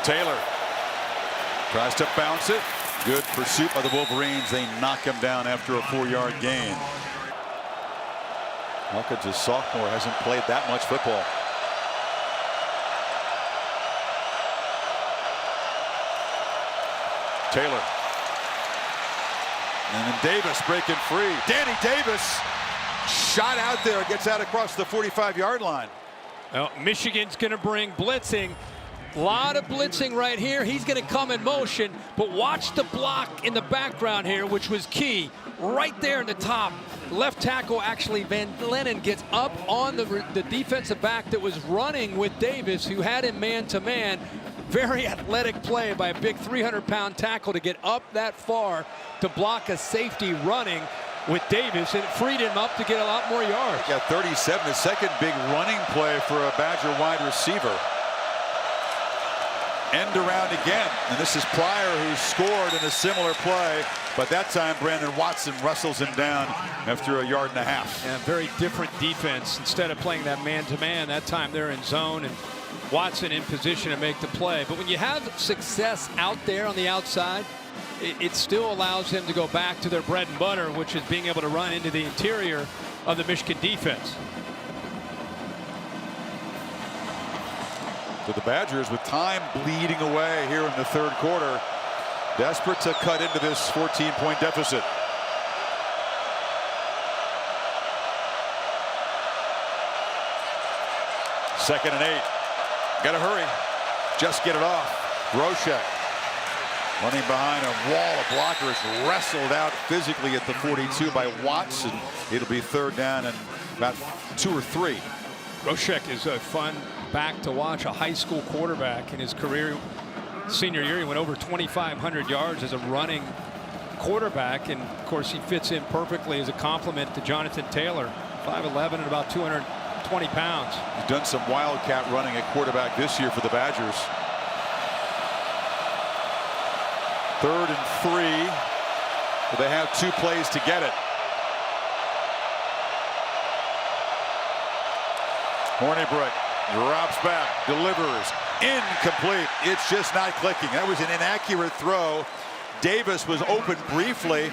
Taylor tries to bounce it. Good pursuit by the Wolverines. They knock him down after a 4-yard gain. Hawkins, a sophomore, hasn't played that much football. Taylor. And then Davis breaking free. Danny Davis shot out there, gets out across the 45-yard line. Well, Michigan's going to bring blitzing. A lot of blitzing right here. He's going to come in motion, but watch the block in the background here, which was key. Right there in the top. Left tackle, actually, Van Lennon gets up on the defensive back that was running with Davis, who had him man-to-man. Very athletic play by a big 300-pound tackle to get up that far to block a safety running with Davis, and it freed him up to get a lot more yards. Got 37, the second big running play for a Badger wide receiver. End around again, and this is Pryor, who scored in a similar play, but that time Brandon Watson wrestles him down after a 1.5 yards. And a very different defense. Instead of playing that man-to-man, that time they're in zone, and Watson in position to make the play. But when you have success out there on the outside, it still allows him to go back to their bread and butter, which is being able to run into the interior of the Michigan defense. So the Badgers, with time bleeding away here in the 3rd quarter, desperate to cut into this 14-point deficit. Second and 8. Got to hurry. Just get it off. Groshek running behind a wall of blockers, wrestled out physically at the 42 by Watson. It'll be 3rd down and about 2 or 3. Groshek is a fun back to watch. A high school quarterback in his career. Senior year, he went over 2,500 yards as a running quarterback, and of course he fits in perfectly as a complement to Jonathan Taylor, 5'11" and about 220 pounds. He's done some wildcat running at quarterback this year for the Badgers. 3rd and 3. But they have 2 plays to get it. Hornibrook drops back, delivers, incomplete. It's just not clicking. That was an inaccurate throw. Davis was open briefly,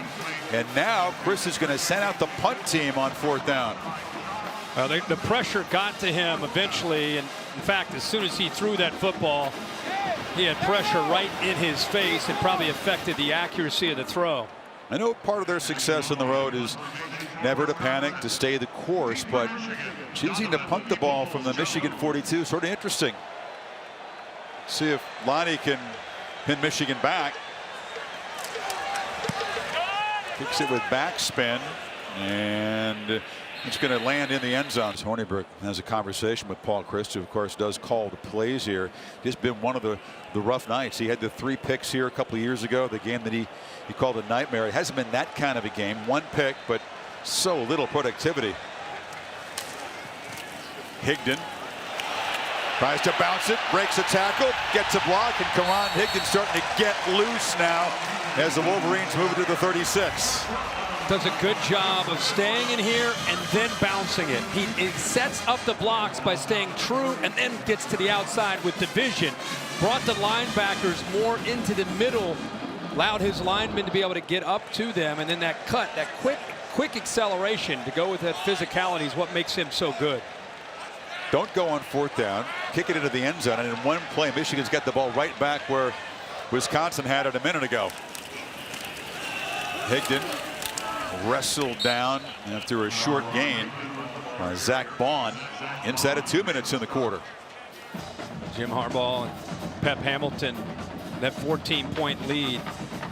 and now Chris is going to send out the punt team on 4th down. The pressure got to him eventually, and in fact, as soon as he threw that football, he had pressure right in his face and probably affected the accuracy of the throw. I know part of their success on the road is never to panic, to stay the course, but choosing to punt the ball from the Michigan 42 is sort of interesting. See if Lonnie can pin Michigan back. Kicks it with backspin, and it's going to land in the end zone. Hornibrook has a conversation with Paul Chryst, who of course does call the plays here. Just been one of the rough nights. He had the 3 picks here a couple of years ago, the game that he called a nightmare. It hasn't been that kind of a game. 1 pick, but so little productivity. Higdon tries to bounce it, breaks a tackle, gets a block, and Karan Higdon starting to get loose now as the Wolverines move to the 36. Does a good job of staying in here and then bouncing it. He sets up the blocks by staying true and then gets to the outside with division. Brought the linebackers more into the middle, allowed his linemen to be able to get up to them, and then that cut, that quick acceleration to go with that physicality is what makes him so good. Don't go on 4th down, kick it into the end zone, and in one play, Michigan's got the ball right back where Wisconsin had it a minute ago. Higdon wrestled down after a short gain by Zach Bond inside of 2 minutes in the quarter. Jim Harbaugh and Pep Hamilton, that 14-point lead.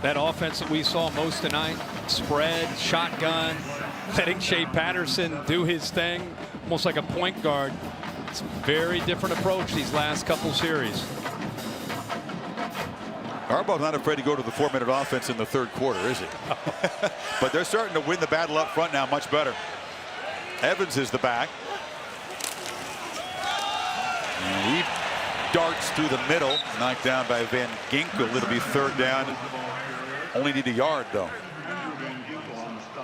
That offense that we saw most tonight, spread, shotgun, letting Shea Patterson do his thing, almost like a point guard. It's a very different approach these last couple series. Harbaugh's not afraid to go to the 4-minute offense in the 3rd quarter, is he? But they're starting to win the battle up front now much better. Evans is the back. And he darts through the middle, knocked down by Van Ginkel. It'll be 3rd down. Only need a yard, though.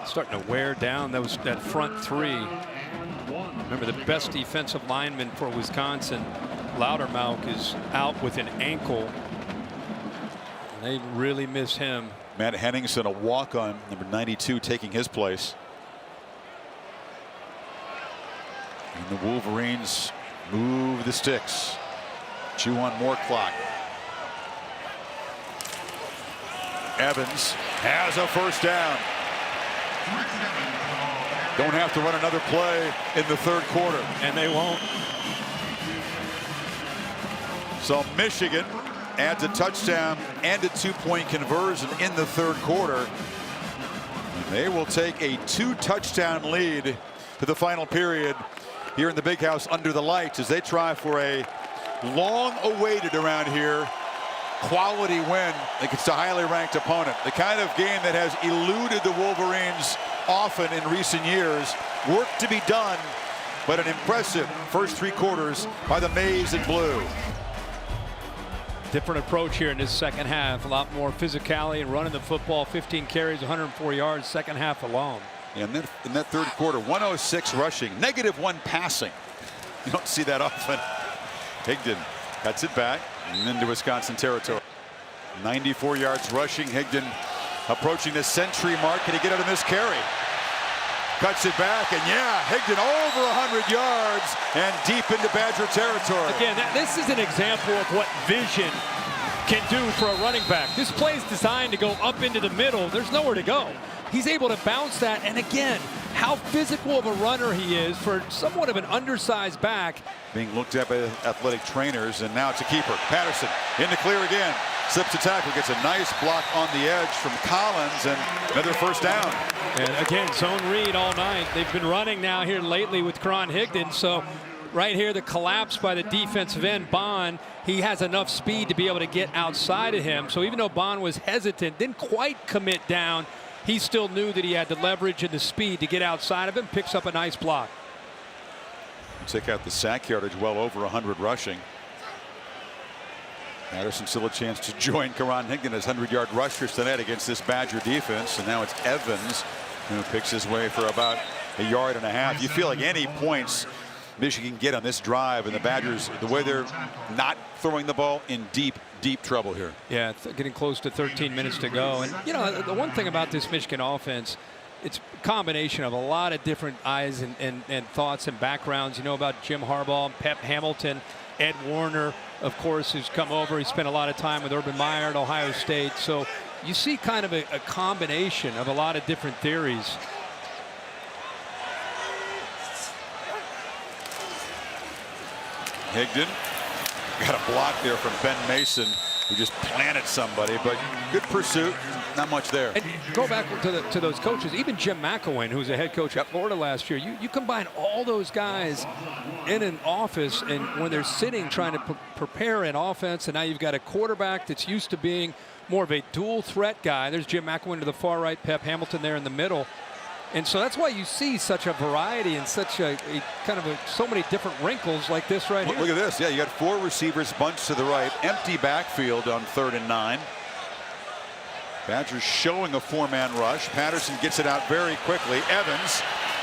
Starting to wear down that front 3. Remember, the best defensive lineman for Wisconsin, Loudermilk, is out with an ankle. They really miss him. Matt Henningsen, a walk-on, number 92, taking his place. And the Wolverines move the sticks. Chew on more clock. Evans has a 1st down. Don't have to run another play in the 3rd quarter. And they won't. So Michigan adds a touchdown and a 2-point conversion in the 3rd quarter. And they will take a 2-touchdown lead to the final period here in the Big House under the lights as they try for a long-awaited around here quality win against a highly ranked opponent. The kind of game that has eluded the Wolverines often in recent years. Work to be done, but an impressive first 3 quarters by the Maize and Blue. Different approach here in this second half. A lot more physicality and running the football. 15 carries, 104 yards, second half alone. And then in that 3rd quarter, 106 rushing, -1 passing. You don't see that often. Higdon cuts it back and into Wisconsin territory. 94 yards rushing. Higdon approaching the century mark. Can he get out of this carry? Cuts it back, and yeah, Higdon over 100 yards and deep into Badger territory. Again, this is an example of what vision can do for a running back. This play is designed to go up into the middle. There's nowhere to go. He's able to bounce that, and again, how physical of a runner he is for somewhat of an undersized back. Being looked at by athletic trainers, and now it's a keeper. Patterson in the clear again. Slips the tackle, gets a nice block on the edge from Collins, and another 1st down. And again, zone read all night. They've been running now here lately with Karan Higdon. So right here, the collapse by the defensive end, Bond, he has enough speed to be able to get outside of him. So even though Bond was hesitant, didn't quite commit down, he still knew that he had the leverage and the speed to get outside of him. Picks up a nice block. Take out the sack yardage, well over 100 rushing. Patterson still a chance to join Karan Higdon as 100-yard rushers tonight against this Badger defense. And now it's Evans who picks his way for about a yard and a half. You feel like any points Michigan can get on this drive, and the Badgers, the way they're not throwing the ball, in deep trouble here. Yeah, getting close to 13 minutes to go. And, you know, the one thing about this Michigan offense, it's a combination of a lot of different eyes and thoughts and backgrounds. You know about Jim Harbaugh, Pep Hamilton, Ed Warner, of course, who's come over. He spent a lot of time with Urban Meyer at Ohio State. So you see kind of a combination of a lot of different theories. Higdon got a block there from Ben Mason, who just planted somebody, but good pursuit. Not much there. And go back to those coaches, even Jim McElwain, who was a head coach at Florida last year. You combine all those guys in an office, and when they're sitting trying to prepare an offense, and now you've got a quarterback that's used to being more of a dual threat guy. There's Jim McElwain to the far right, Pep Hamilton there in the middle. And so that's why you see such a variety and such a kind of so many different wrinkles like this right here. Look at this. Yeah, you got 4 receivers bunched to the right. Empty backfield on 3rd and 9. Badgers showing a 4-man rush. Patterson gets it out very quickly. Evans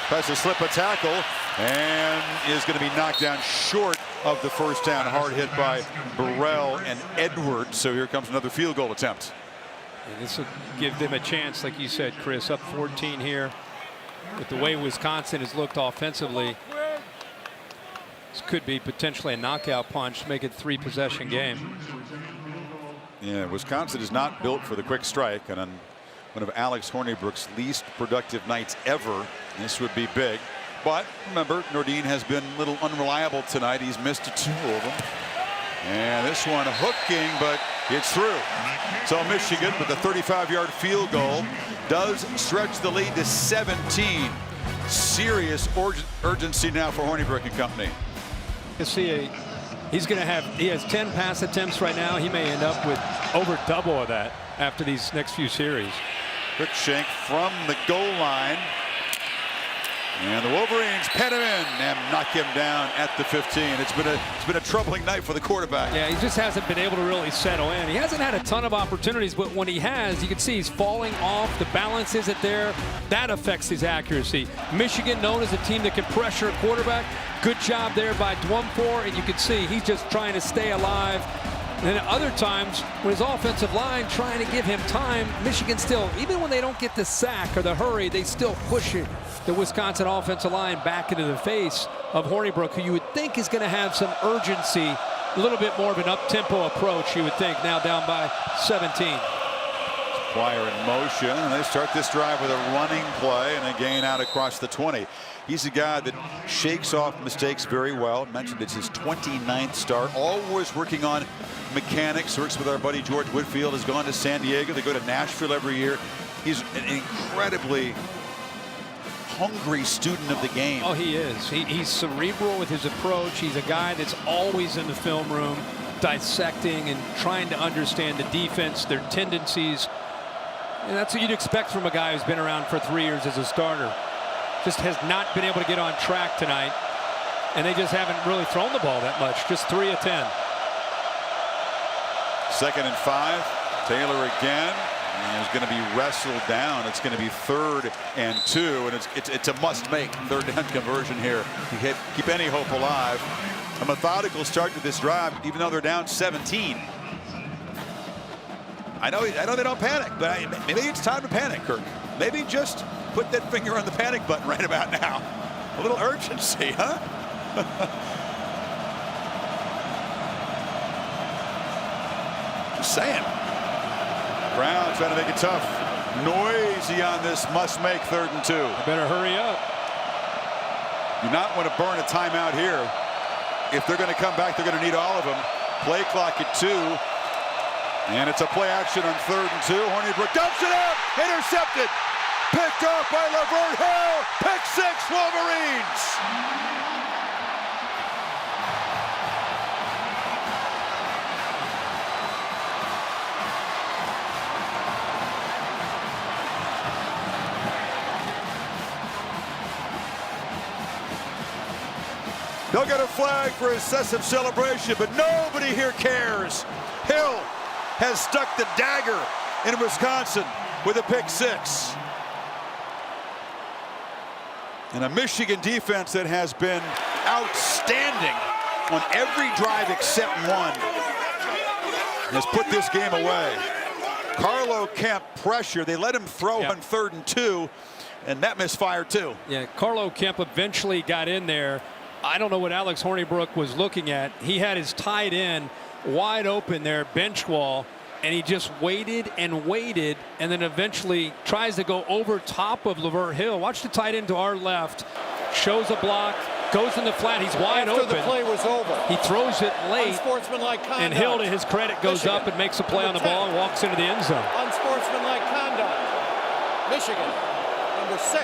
tries to slip a tackle and is going to be knocked down short of the first down. Hard hit by Burrell and Edwards. So here comes another field goal attempt. And this will give them a chance, like you said, Chris, up 14 here. With the way Wisconsin has looked offensively, this could be potentially a knockout punch, make it a 3-possession game. Yeah, Wisconsin is not built for the quick strike, and on one of Alex Hornibrook's least productive nights ever, this would be big. But remember, Nordin has been a little unreliable tonight. He's missed 2 of them. And this one hooking, but it's through. So Michigan, with a 35-yard field goal, does stretch the lead to 17. Serious urgency now for Hornibrook and company. You see, he has 10 pass attempts right now. He may end up with over double of that after these next few series. Quick shank from the goal line. And the Wolverines pen him in and knock him down at the 15. It's been a troubling night for the quarterback. Yeah, he just hasn't been able to really settle in. He hasn't had a ton of opportunities, but when he has, you can see he's falling off. The balance isn't there. That affects his accuracy. Michigan, known as a team that can pressure a quarterback. Good job there by Dwumfour, and you can see he's just trying to stay alive. And then at other times, when his offensive line trying to give him time, Michigan still, even when they don't get the sack or the hurry, they still push it. The Wisconsin offensive line back into the face of Hornibrook, who you would think is going to have some urgency, a little bit more of an up-tempo approach, you would think, now down by 17. Dwyer in motion, and they start this drive with a running play and a gain out across the 20. He's a guy that shakes off mistakes very well. I mentioned it's his 29th start. Always working on mechanics. Works with our buddy George Whitfield. Has gone to San Diego. They go to Nashville every year. He's an incredibly hungry student of the game. Oh, he is. He's cerebral with his approach. He's a guy that's always in the film room dissecting and trying to understand the defense, their tendencies. And that's what you'd expect from a guy who's been around for 3 years as a starter. Just has not been able to get on track tonight. And they just haven't really thrown the ball that much. Just 3 of 10. 2nd and 5. Taylor again. And is going to be wrestled down. It's going to be 3rd and 2, and it's a must-make 3rd down conversion here to keep any hope alive. A methodical start to this drive, even though they're down 17. I know they don't panic, but maybe it's time to panic, Kirk. Maybe just put that finger on the panic button right about now. A little urgency, huh? Just saying. Brown trying to make it tough. Noisy on this must-make 3rd and 2. Better hurry up. Do not want to burn a timeout here. If they're going to come back, they're going to need all of them. Play clock at 2. And it's a play action on 3rd and 2. Hornibrook dumps it up. Intercepted. Picked off by Lavert Hill. Pick 6, Wolverines. They'll get a flag for excessive celebration, but nobody here cares. Hill has stuck the dagger in Wisconsin with a pick 6. And a Michigan defense that has been outstanding on every drive except one has put this game away. Carlo Kemp pressure. They let him throw on 3rd and 2, and that misfired too. Yeah, Carlo Kemp eventually got in there. I don't know what Alex Hornibrook was looking at. He had his tight end wide open there, bench wall, and he just waited and waited, and then eventually tries to go over top of Lavert Hill. Watch the tight end to our left, shows a block, goes in the flat. He's wide After open. the play was over. He throws it late, Unsportsmanlike conduct. and Hill, to his credit, goes Michigan. up and makes a play on the ball and walks into the end zone. Unsportsmanlike conduct. Michigan, number 6.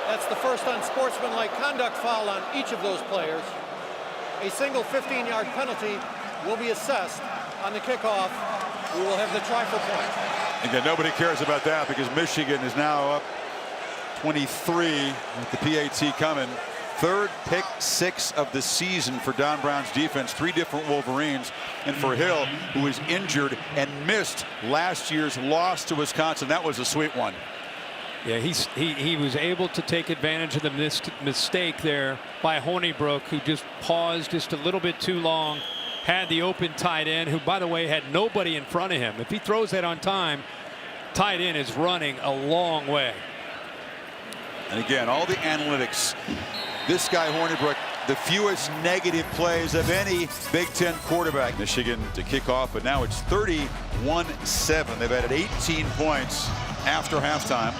That's the first unsportsmanlike conduct foul on each of those players. A single 15-yard penalty will be assessed on the kickoff. We will have the try for point. Again, nobody cares about that because Michigan is now up 23 with the PAT coming. 3rd pick 6 of the season for Don Brown's defense. 3 different Wolverines. And for Hill, who was injured and missed last year's loss to Wisconsin, that was a sweet one. Yeah, he was able to take advantage of the mistake there by Hornibrook, who just paused just a little bit too long. Had the open tight end, who, by the way, had nobody in front of him. If he throws that on time, tight end is running a long way. And again, all the analytics. This guy, Hornibrook, the fewest negative plays of any Big Ten quarterback. Michigan to kick off, but now it's 31-7. They've added 18 points after halftime.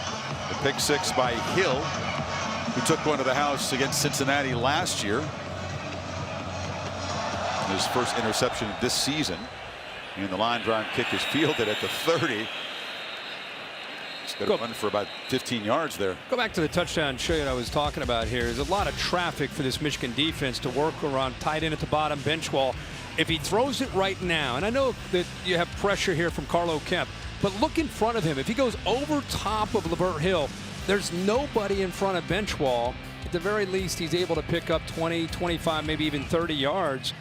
The pick 6 by Hill, who took one to the house against Cincinnati last year. His first interception this season. And the line drive kick is fielded at the 30. It's got to run for about 15 yards there. Go back to the touchdown show that I was talking about here. There's a lot of traffic for this Michigan defense to work around tight end at the bottom bench wall. If he throws it right now, and I know that you have pressure here from Carlo Kemp, but look in front of him. If he goes over top of Lavert Hill, there's nobody in front of bench wall. At the very least, he's able to pick up 20, 25, maybe even 30 yards.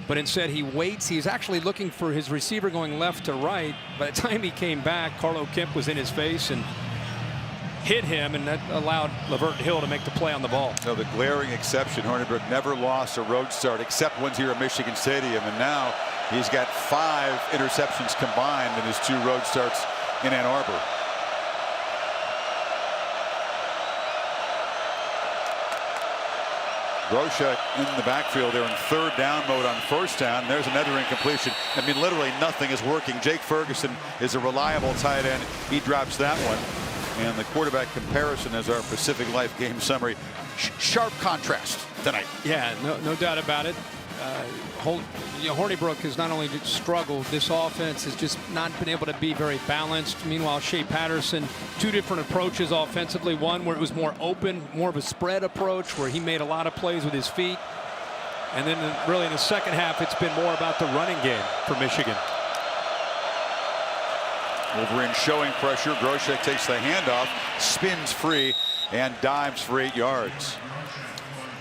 But instead, he waits. He's actually looking for his receiver going left to right. By the time he came back, Carlo Kemp was in his face and hit him, and that allowed Lavert Hill to make the play on the ball. No, the glaring exception, Hornibrook never lost a road start except ones here at Michigan Stadium, and now he's got 5 interceptions combined in his 2 road starts in Ann Arbor. Groshek in the backfield there in 3rd down mode on 1st down. There's another incompletion. I mean, literally nothing is working. Jake Ferguson is a reliable tight end. He drops that one. And the quarterback comparison is our Pacific Life game summary. Sharp contrast tonight. Yeah, no doubt about it. Hornibrook has not only struggled, this offense has just not been able to be very balanced. Meanwhile, Shea Patterson, 2 different approaches offensively. One where it was more open, more of a spread approach where he made a lot of plays with his feet. And then really in the second half, it's been more about the running game for Michigan. Wolverine showing pressure. Groshek takes the handoff, spins free, and dives for 8 yards.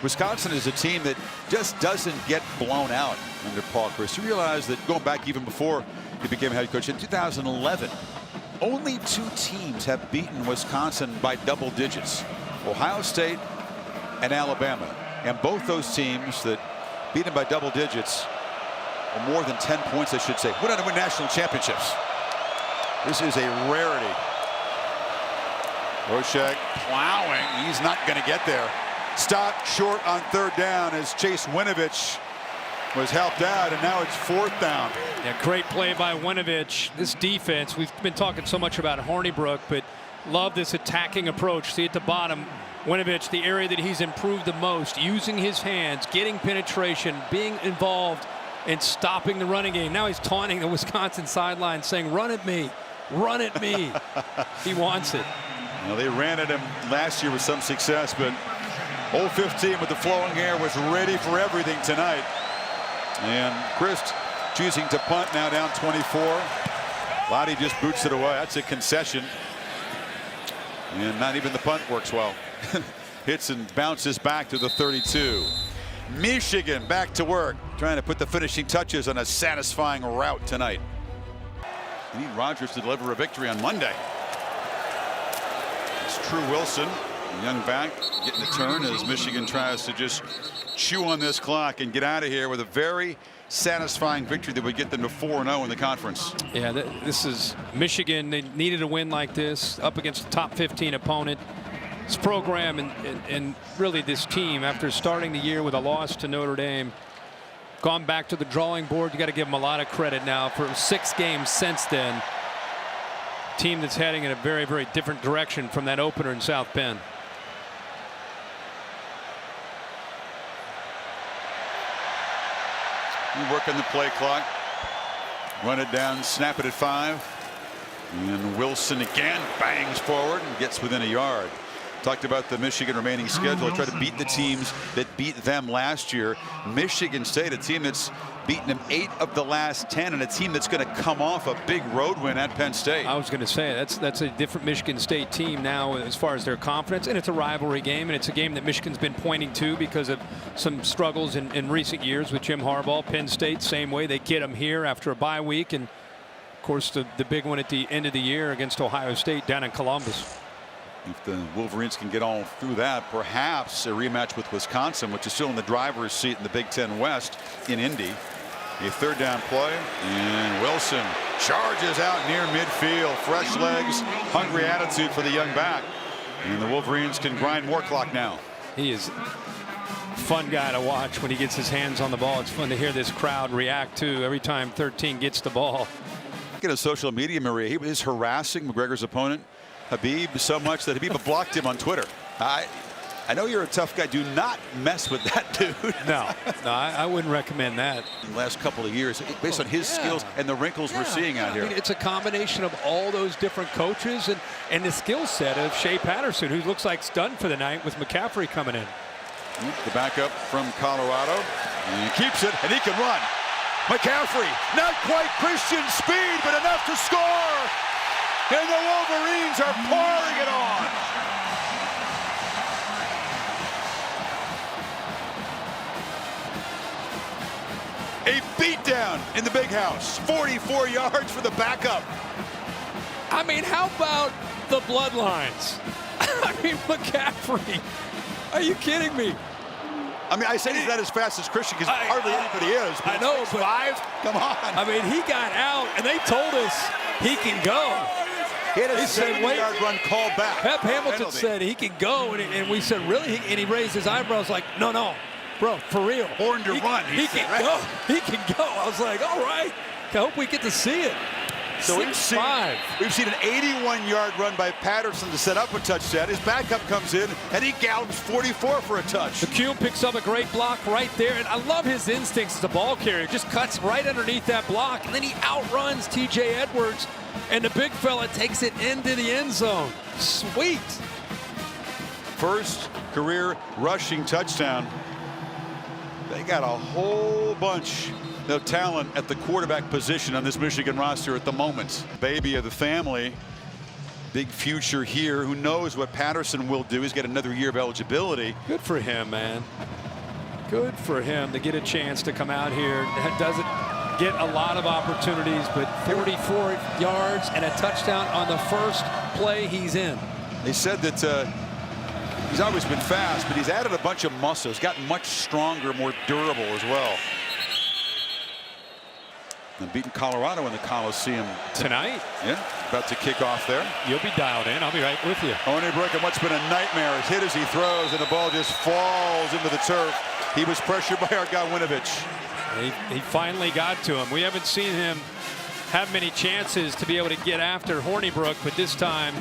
Wisconsin is a team that just doesn't get blown out under Paul Chryst. You realize that going back even before he became head coach in 2011, only 2 teams have beaten Wisconsin by double digits. Ohio State and Alabama. And both those teams that beat them by double digits, or more than 10 points, I should say, went on to win national championships. This is a rarity. Groshek plowing. He's not going to get there. Stop short on 3rd down as Chase Winovich was helped out, and now it's 4th down. Yeah, great play by Winovich. This defense, we've been talking so much about Hornibrook, but love this attacking approach. See at the bottom, Winovich, the area that he's improved the most, using his hands, getting penetration, being involved in stopping the running game. Now he's taunting the Wisconsin sideline, saying, "Run at me, run at me." He wants it. Well, they ran at him last year with some success, but Old 15 with the flowing hair was ready for everything tonight. And Chryst choosing to punt, now down 24. Lottie just boots it away. That's a concession. And not even the punt works well. Hits and bounces back to the 32. Michigan back to work, trying to put the finishing touches on a satisfying rout tonight. We need Rogers to deliver a victory on Monday. It's True Wilson, the young back, getting the turn as Michigan tries to just chew on this clock and get out of here with a very satisfying victory that would get them to 4-0 in the conference. Yeah, this is Michigan. They needed a win like this up against a top 15 opponent. This program and really this team, after starting the year with a loss to Notre Dame, gone back to the drawing board. You got to give them a lot of credit now for 6 games since then. Team that's heading in a very, very different direction from that opener in South Bend. Working the play clock. Run it down, snap it at 5. And Wilson again bangs forward and gets within a yard. Talked about the Michigan remaining schedule. They try to beat the teams that beat them last year. Michigan State, a team that's beaten them 8 of the last 10, and a team that's going to come off a big road win at Penn State. I was going to say that's a different Michigan State team now as far as their confidence, and it's a rivalry game, and it's a game that Michigan's been pointing to because of some struggles in recent years with Jim Harbaugh. Penn State, same way. They get them here after a bye week, and of course the big one at the end of the year against Ohio State down in Columbus. If the Wolverines can get all through that, perhaps a rematch with Wisconsin, which is still in the driver's seat in the Big Ten West in Indy. A 3rd down play, and Wilson charges out near midfield. Fresh legs, hungry attitude for the young back. And the Wolverines can grind more clock now. He is a fun guy to watch when he gets his hands on the ball. It's fun to hear this crowd react to every time 13 gets the ball. Look at his social media, Maria. He was harassing McGregor's opponent, Habib, so much that Habib blocked him on Twitter. I know you're a tough guy. Do not mess with that dude. No, I wouldn't recommend that. In the last couple of years, based on his skills and the wrinkles we're seeing out here. I mean, it's a combination of all those different coaches and the skill set of Shea Patterson, who looks like done for the night with McCaffrey coming in. The backup from Colorado, and he keeps it, and he can run. McCaffrey, not quite Christian speed, but enough to score. And the Wolverines are pouring it on. A beatdown in the big house. 44 yards for the backup. I mean, how about the bloodlines? I mean, McCaffrey. Are you kidding me? I mean, I say he's not as fast as Christian because hardly anybody is. I know, but 5? Come on. I mean, he got out, and they told us he can go. He had a said, 70-yard run called back. Pep Hamilton Penalty. said he can go, and we said, really? And he raised his eyebrows like, no, bro, for real. Born to run. He can go. He can go. I was like, all right. I hope we get to see it. So we've seen an 81-yard run by Patterson to set up a touchdown. His backup comes in, and he gallops 44 for a touch. McCune picks up a great block right there, and I love his instincts as a ball carrier. Just cuts right underneath that block, and then he outruns T.J. Edwards, and the big fella takes it into the end zone. Sweet. First career rushing touchdown. They got a whole bunch of talent at the quarterback position on this Michigan roster at the moment. Baby of the family, big future here. Who knows what Patterson will do? He's got another year of eligibility. Good for him, man. Good for him to get a chance to come out here. Doesn't get a lot of opportunities, but 44 yards and a touchdown on the first play he's in. They said that he's always been fast, but he's added a bunch of muscle. He's gotten much stronger, more durable as well. And beating Colorado in the Coliseum tonight. Yeah, about to kick off there. You'll be dialed in. I'll be right with you. Hornibrook, and what's been a nightmare is hit as he throws, and the ball just falls into the turf. He was pressured by our guy Winovich. He finally got to him. We haven't seen him have many chances to be able to get after Hornibrook, but this time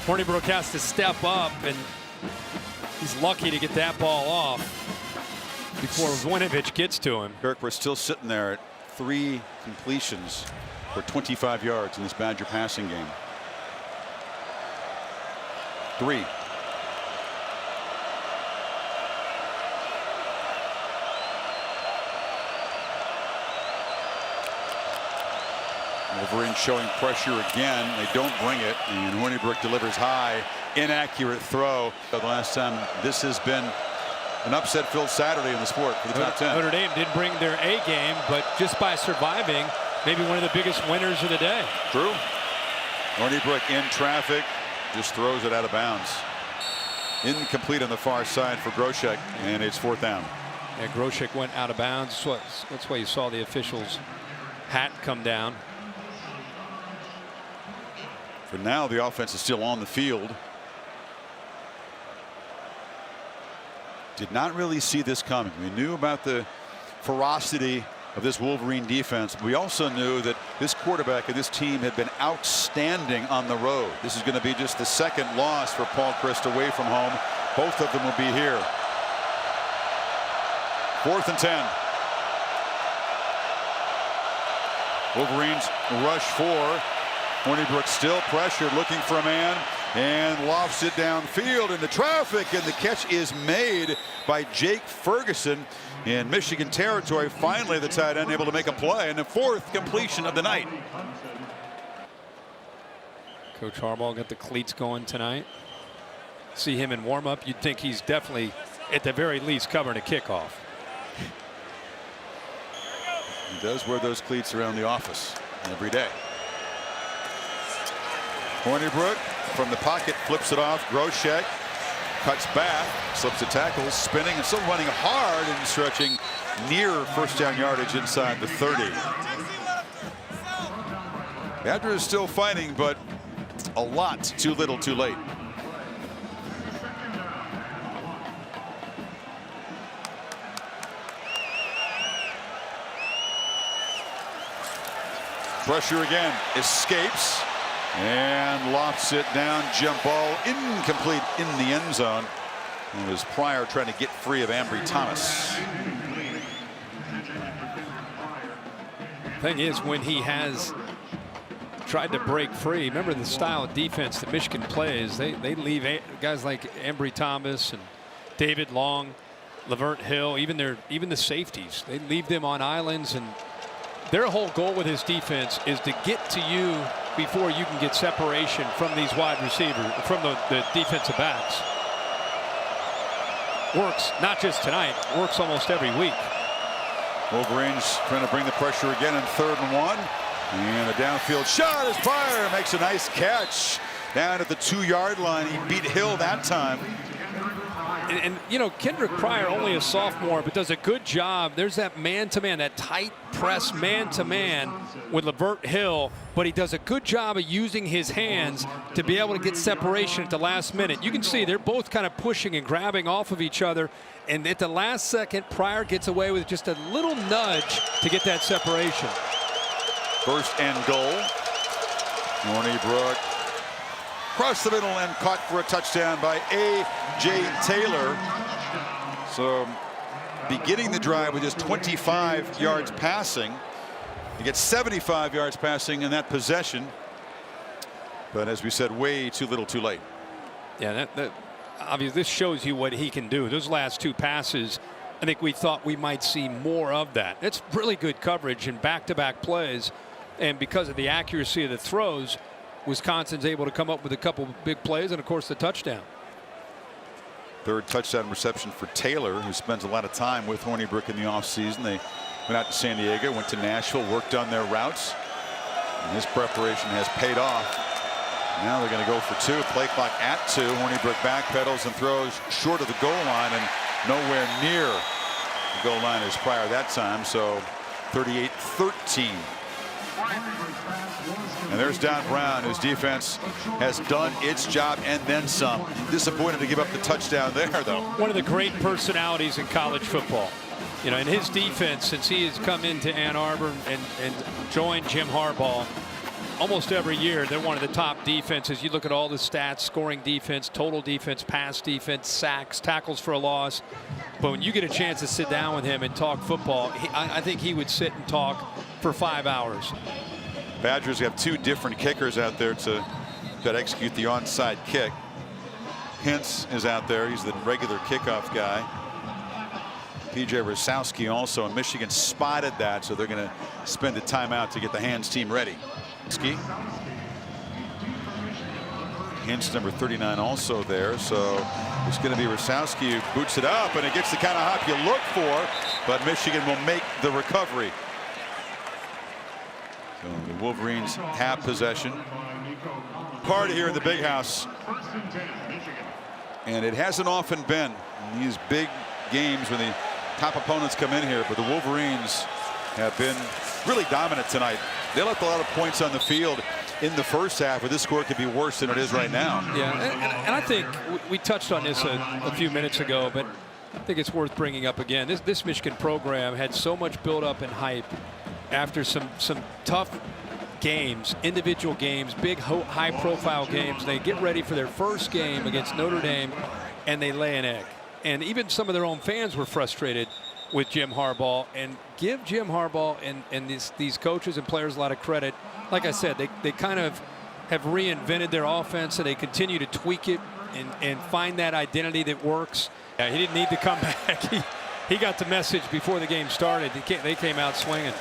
Hornibrook has to step up, and he's lucky to get that ball off before Winovich gets to him. Kirk, we're still sitting there at 3 completions for 25 yards in this Badger passing game. 3. Wolverine showing pressure again. They don't bring it, and Hornibrook delivers high. Inaccurate throw. The last time this has been an upset-filled Saturday in the sport for the top 10. Notre Dame did bring their A game, but just by surviving, maybe one of the biggest winners of the day. True. Hornibrook in traffic, just throws it out of bounds. Incomplete on the far side for Groshek, and it's 4th down. And Groshek went out of bounds. That's why you saw the official's hat come down. For now, the offense is still on the field. Did not really see this coming. We knew about the ferocity of this Wolverine defense. We also knew that this quarterback of this team had been outstanding on the road. This is going to be just the second loss for Paul Chryst away from home. Both of them will be here. 4th and 10. Wolverines rush 4. Hornibrook still pressured, looking for a man, and lofts it downfield into traffic, and the catch is made by Jake Ferguson in Michigan territory. Finally, the tight end able to make a play, and the 4th completion of the night. Coach Harbaugh got the cleats going tonight. See him in warm-up, you'd think he's definitely, at the very least, covering a kickoff. He does wear those cleats around the office every day. Hornibrook from the pocket flips it off. Groshek cuts back, slips a tackle, spinning and still running hard and stretching near first down yardage inside the 30. Badgers still fighting, but a lot too little too late. Pressure again, escapes and lofts it down. Jump ball incomplete in the end zone. It was Pryor trying to get free of Ambry Thomas. Thing is, when he has tried to break free, remember the style of defense that Michigan plays, they leave guys like Ambry Thomas and David Long, Lavert Hill, even the safeties, they leave them on islands, and their whole goal with his defense is to get to you before you can get separation from these wide receivers, from the defensive backs. Works not just tonight, works almost every week. Wolverines trying to bring the pressure again in 3rd and 1. And a downfield shot as Pryor makes a nice catch down at the 2-yard line. He beat Hill that time. And you know, Kendrick Pryor, only a sophomore, but does a good job. There's that man-to-man, that tight press man-to-man with Lavert Hill, but he does a good job of using his hands to be able to get separation at the last minute. You can see they're both kind of pushing and grabbing off of each other, and at the last second, Pryor gets away with just a little nudge to get that separation. 1st and goal. Hornibrook across the middle and caught for a touchdown by A.J. Taylor. So beginning the drive with just 25 yards passing. He gets 75 yards passing in that possession. But as we said, way too little too late. Yeah, that obviously this shows you what he can do. Those last 2 passes, I think we thought we might see more of that. It's really good coverage and back-to-back plays. And because of the accuracy of the throws, Wisconsin's able to come up with a couple big plays and, of course, the touchdown. 3rd touchdown reception for Taylor, who spends a lot of time with Hornibrook in the offseason. They went out to San Diego, went to Nashville, worked on their routes. And his preparation has paid off. Now they're going to go for 2. Play clock at 2. Hornibrook backpedals and throws short of the goal line and nowhere near the goal line as Pryor that time. So 38-13. And there's Don Brown, whose defense has done its job and then some. Disappointed to give up the touchdown there, though. One of the great personalities in college football. You know, in his defense, since he has come into Ann Arbor and joined Jim Harbaugh, almost every year they're one of the top defenses. You look at all the stats: scoring defense, total defense, pass defense, sacks, tackles for a loss. But when you get a chance to sit down with him and talk football, I think he would sit and talk for 5 hours. Badgers have 2 different kickers out there to execute the onside kick. Hintz is out there. He's the regular kickoff guy. P.J. Rosowski also, and Michigan spotted that, so they're going to spend a timeout to get the hands team ready. Ski. Hintz, number 39, also there. So it's going to be Rosowski who boots it up, and it gets the kind of hop you look for, but Michigan will make the recovery. So the Wolverines have possession. Party here in the Big House. And it hasn't often been in these big games when the top opponents come in here, but the Wolverines have been really dominant tonight. They left a lot of points on the field in the first half, but this score could be worse than it is right now. Yeah, and I think we touched on this a few minutes ago, but I think it's worth bringing up again. This Michigan program had so much build-up and hype after some tough games, individual games, big high-profile games. They get ready for their first game against Notre Dame, and they lay an egg. And even some of their own fans were frustrated with Jim Harbaugh. And give Jim Harbaugh and these coaches and players a lot of credit. Like I said, they kind of have reinvented their offense, and they continue to tweak it and find that identity that works. Yeah, he didn't need to come back. He got the message before the game started. They came out swinging.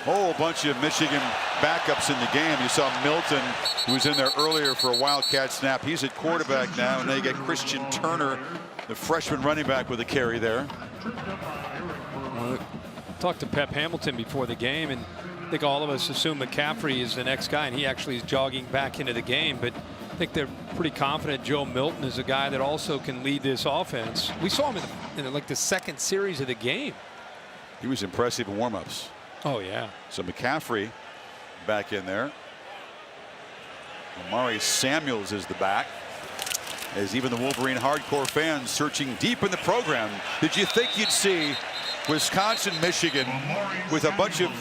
Whole bunch of Michigan backups in the game. You saw Milton, who was in there earlier for a Wildcat snap. He's at quarterback now, and they get Christian Turner, the freshman running back, with a carry there. Well, talked to Pep Hamilton before the game, and I think all of us assume McCaffrey is the next guy, and he actually is jogging back into the game. But I think they're pretty confident Joe Milton is a guy that also can lead this offense. We saw him in like the second series of the game. He was impressive in warm-ups. Oh, yeah. So McCaffrey back in there. Amari Samuels is the back. As even the Wolverine hardcore fans searching deep in the program. Did you think you'd see Wisconsin, Michigan with a bunch of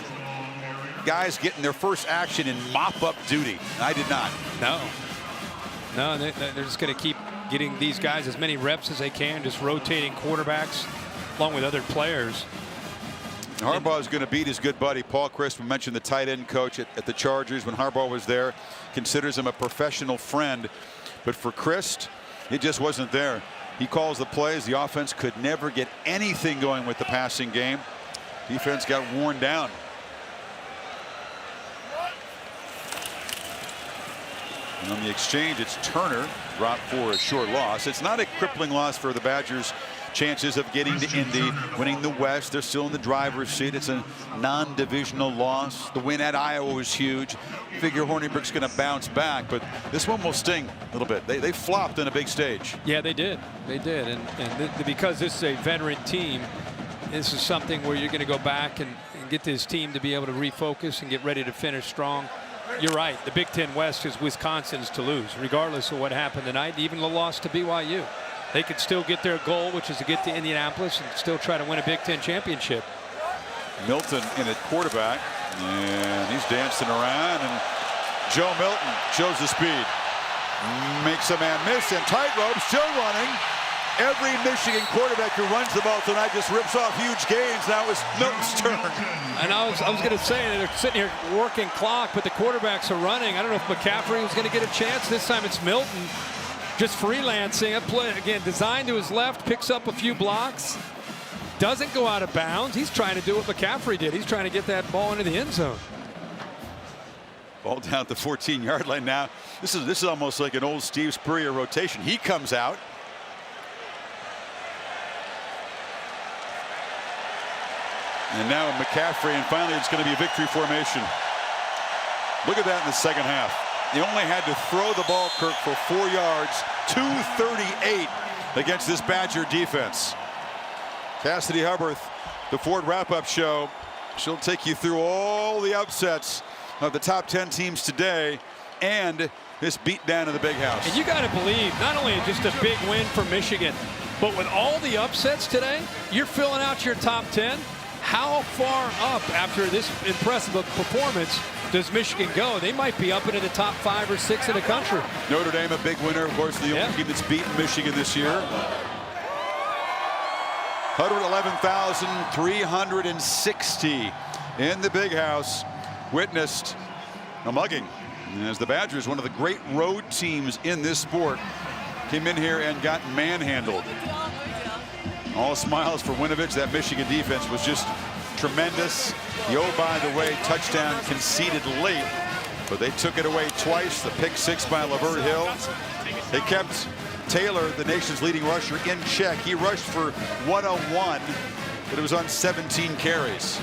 guys getting their first action in mop-up duty? I did not. No, they're just going to keep getting these guys as many reps as they can, just rotating quarterbacks along with other players. Harbaugh is going to beat his good buddy Paul Chryst. We mentioned the tight end coach at the Chargers when Harbaugh was there. Considers him a professional friend. But for Chryst, it just wasn't there. He calls the plays. The offense could never get anything going with the passing game. Defense got worn down. And on the exchange, it's Turner dropped for a short loss. It's not a crippling loss for the Badgers' chances of getting to Indy, winning the West. They're still in the driver's seat. It's a non-divisional loss. The win at Iowa was huge. Figure Hornibrook's going to bounce back, but this one will sting a little bit. They flopped on a big stage. Yeah, they did. They did. And because this is a veteran team, this is something where you're going to go back and get this team to be able to refocus and get ready to finish strong. You're right. The Big Ten West is Wisconsin's to lose, regardless of what happened tonight, even the loss to BYU. They could still get their goal, which is to get to Indianapolis and still try to win a Big Ten championship. Milton in at quarterback, and he's dancing around, and Joe Milton shows the speed. Makes a man miss, and tightrope, still running. Every Michigan quarterback who runs the ball tonight just rips off huge gains. Now it's Milton's turn. And I was going to say, they're sitting here working clock, but the quarterbacks are running. I don't know if McCaffrey was going to get a chance. This time it's Milton. Just freelancing. A play, again, designed to his left, picks up a few blocks. Doesn't go out of bounds. He's trying to do what McCaffrey did. He's trying to get that ball into the end zone. Ball down at the 14-yard line now. This is almost like an old Steve Spurrier rotation. He comes out. And now McCaffrey, and finally it's going to be a victory formation. Look at that in the second half. They only had to throw the ball, Kirk, for 4 yards, 238 against this Badger defense. Cassidy Hubbarth, the Ford wrap-up show. She'll take you through all the upsets of the top 10 teams today and this beatdown in the Big House. And you got to believe, not only just a big win for Michigan, but with all the upsets today, you're filling out your top 10. How far up after this impressive performance does Michigan go? They might be up into the top 5 or 6 in the country. Notre Dame, a big winner, of course, the only team that's beaten Michigan this year. 111,360 in the Big House witnessed a mugging as the Badgers, one of the great road teams in this sport, came in here and got manhandled. All smiles for Winovich. That Michigan defense was just tremendous. The oh, by the way, touchdown conceded late, but they took it away twice. The pick 6 by Lavert Hill. They kept Taylor, the nation's leading rusher, in check. He rushed for 101, but it was on 17 carries.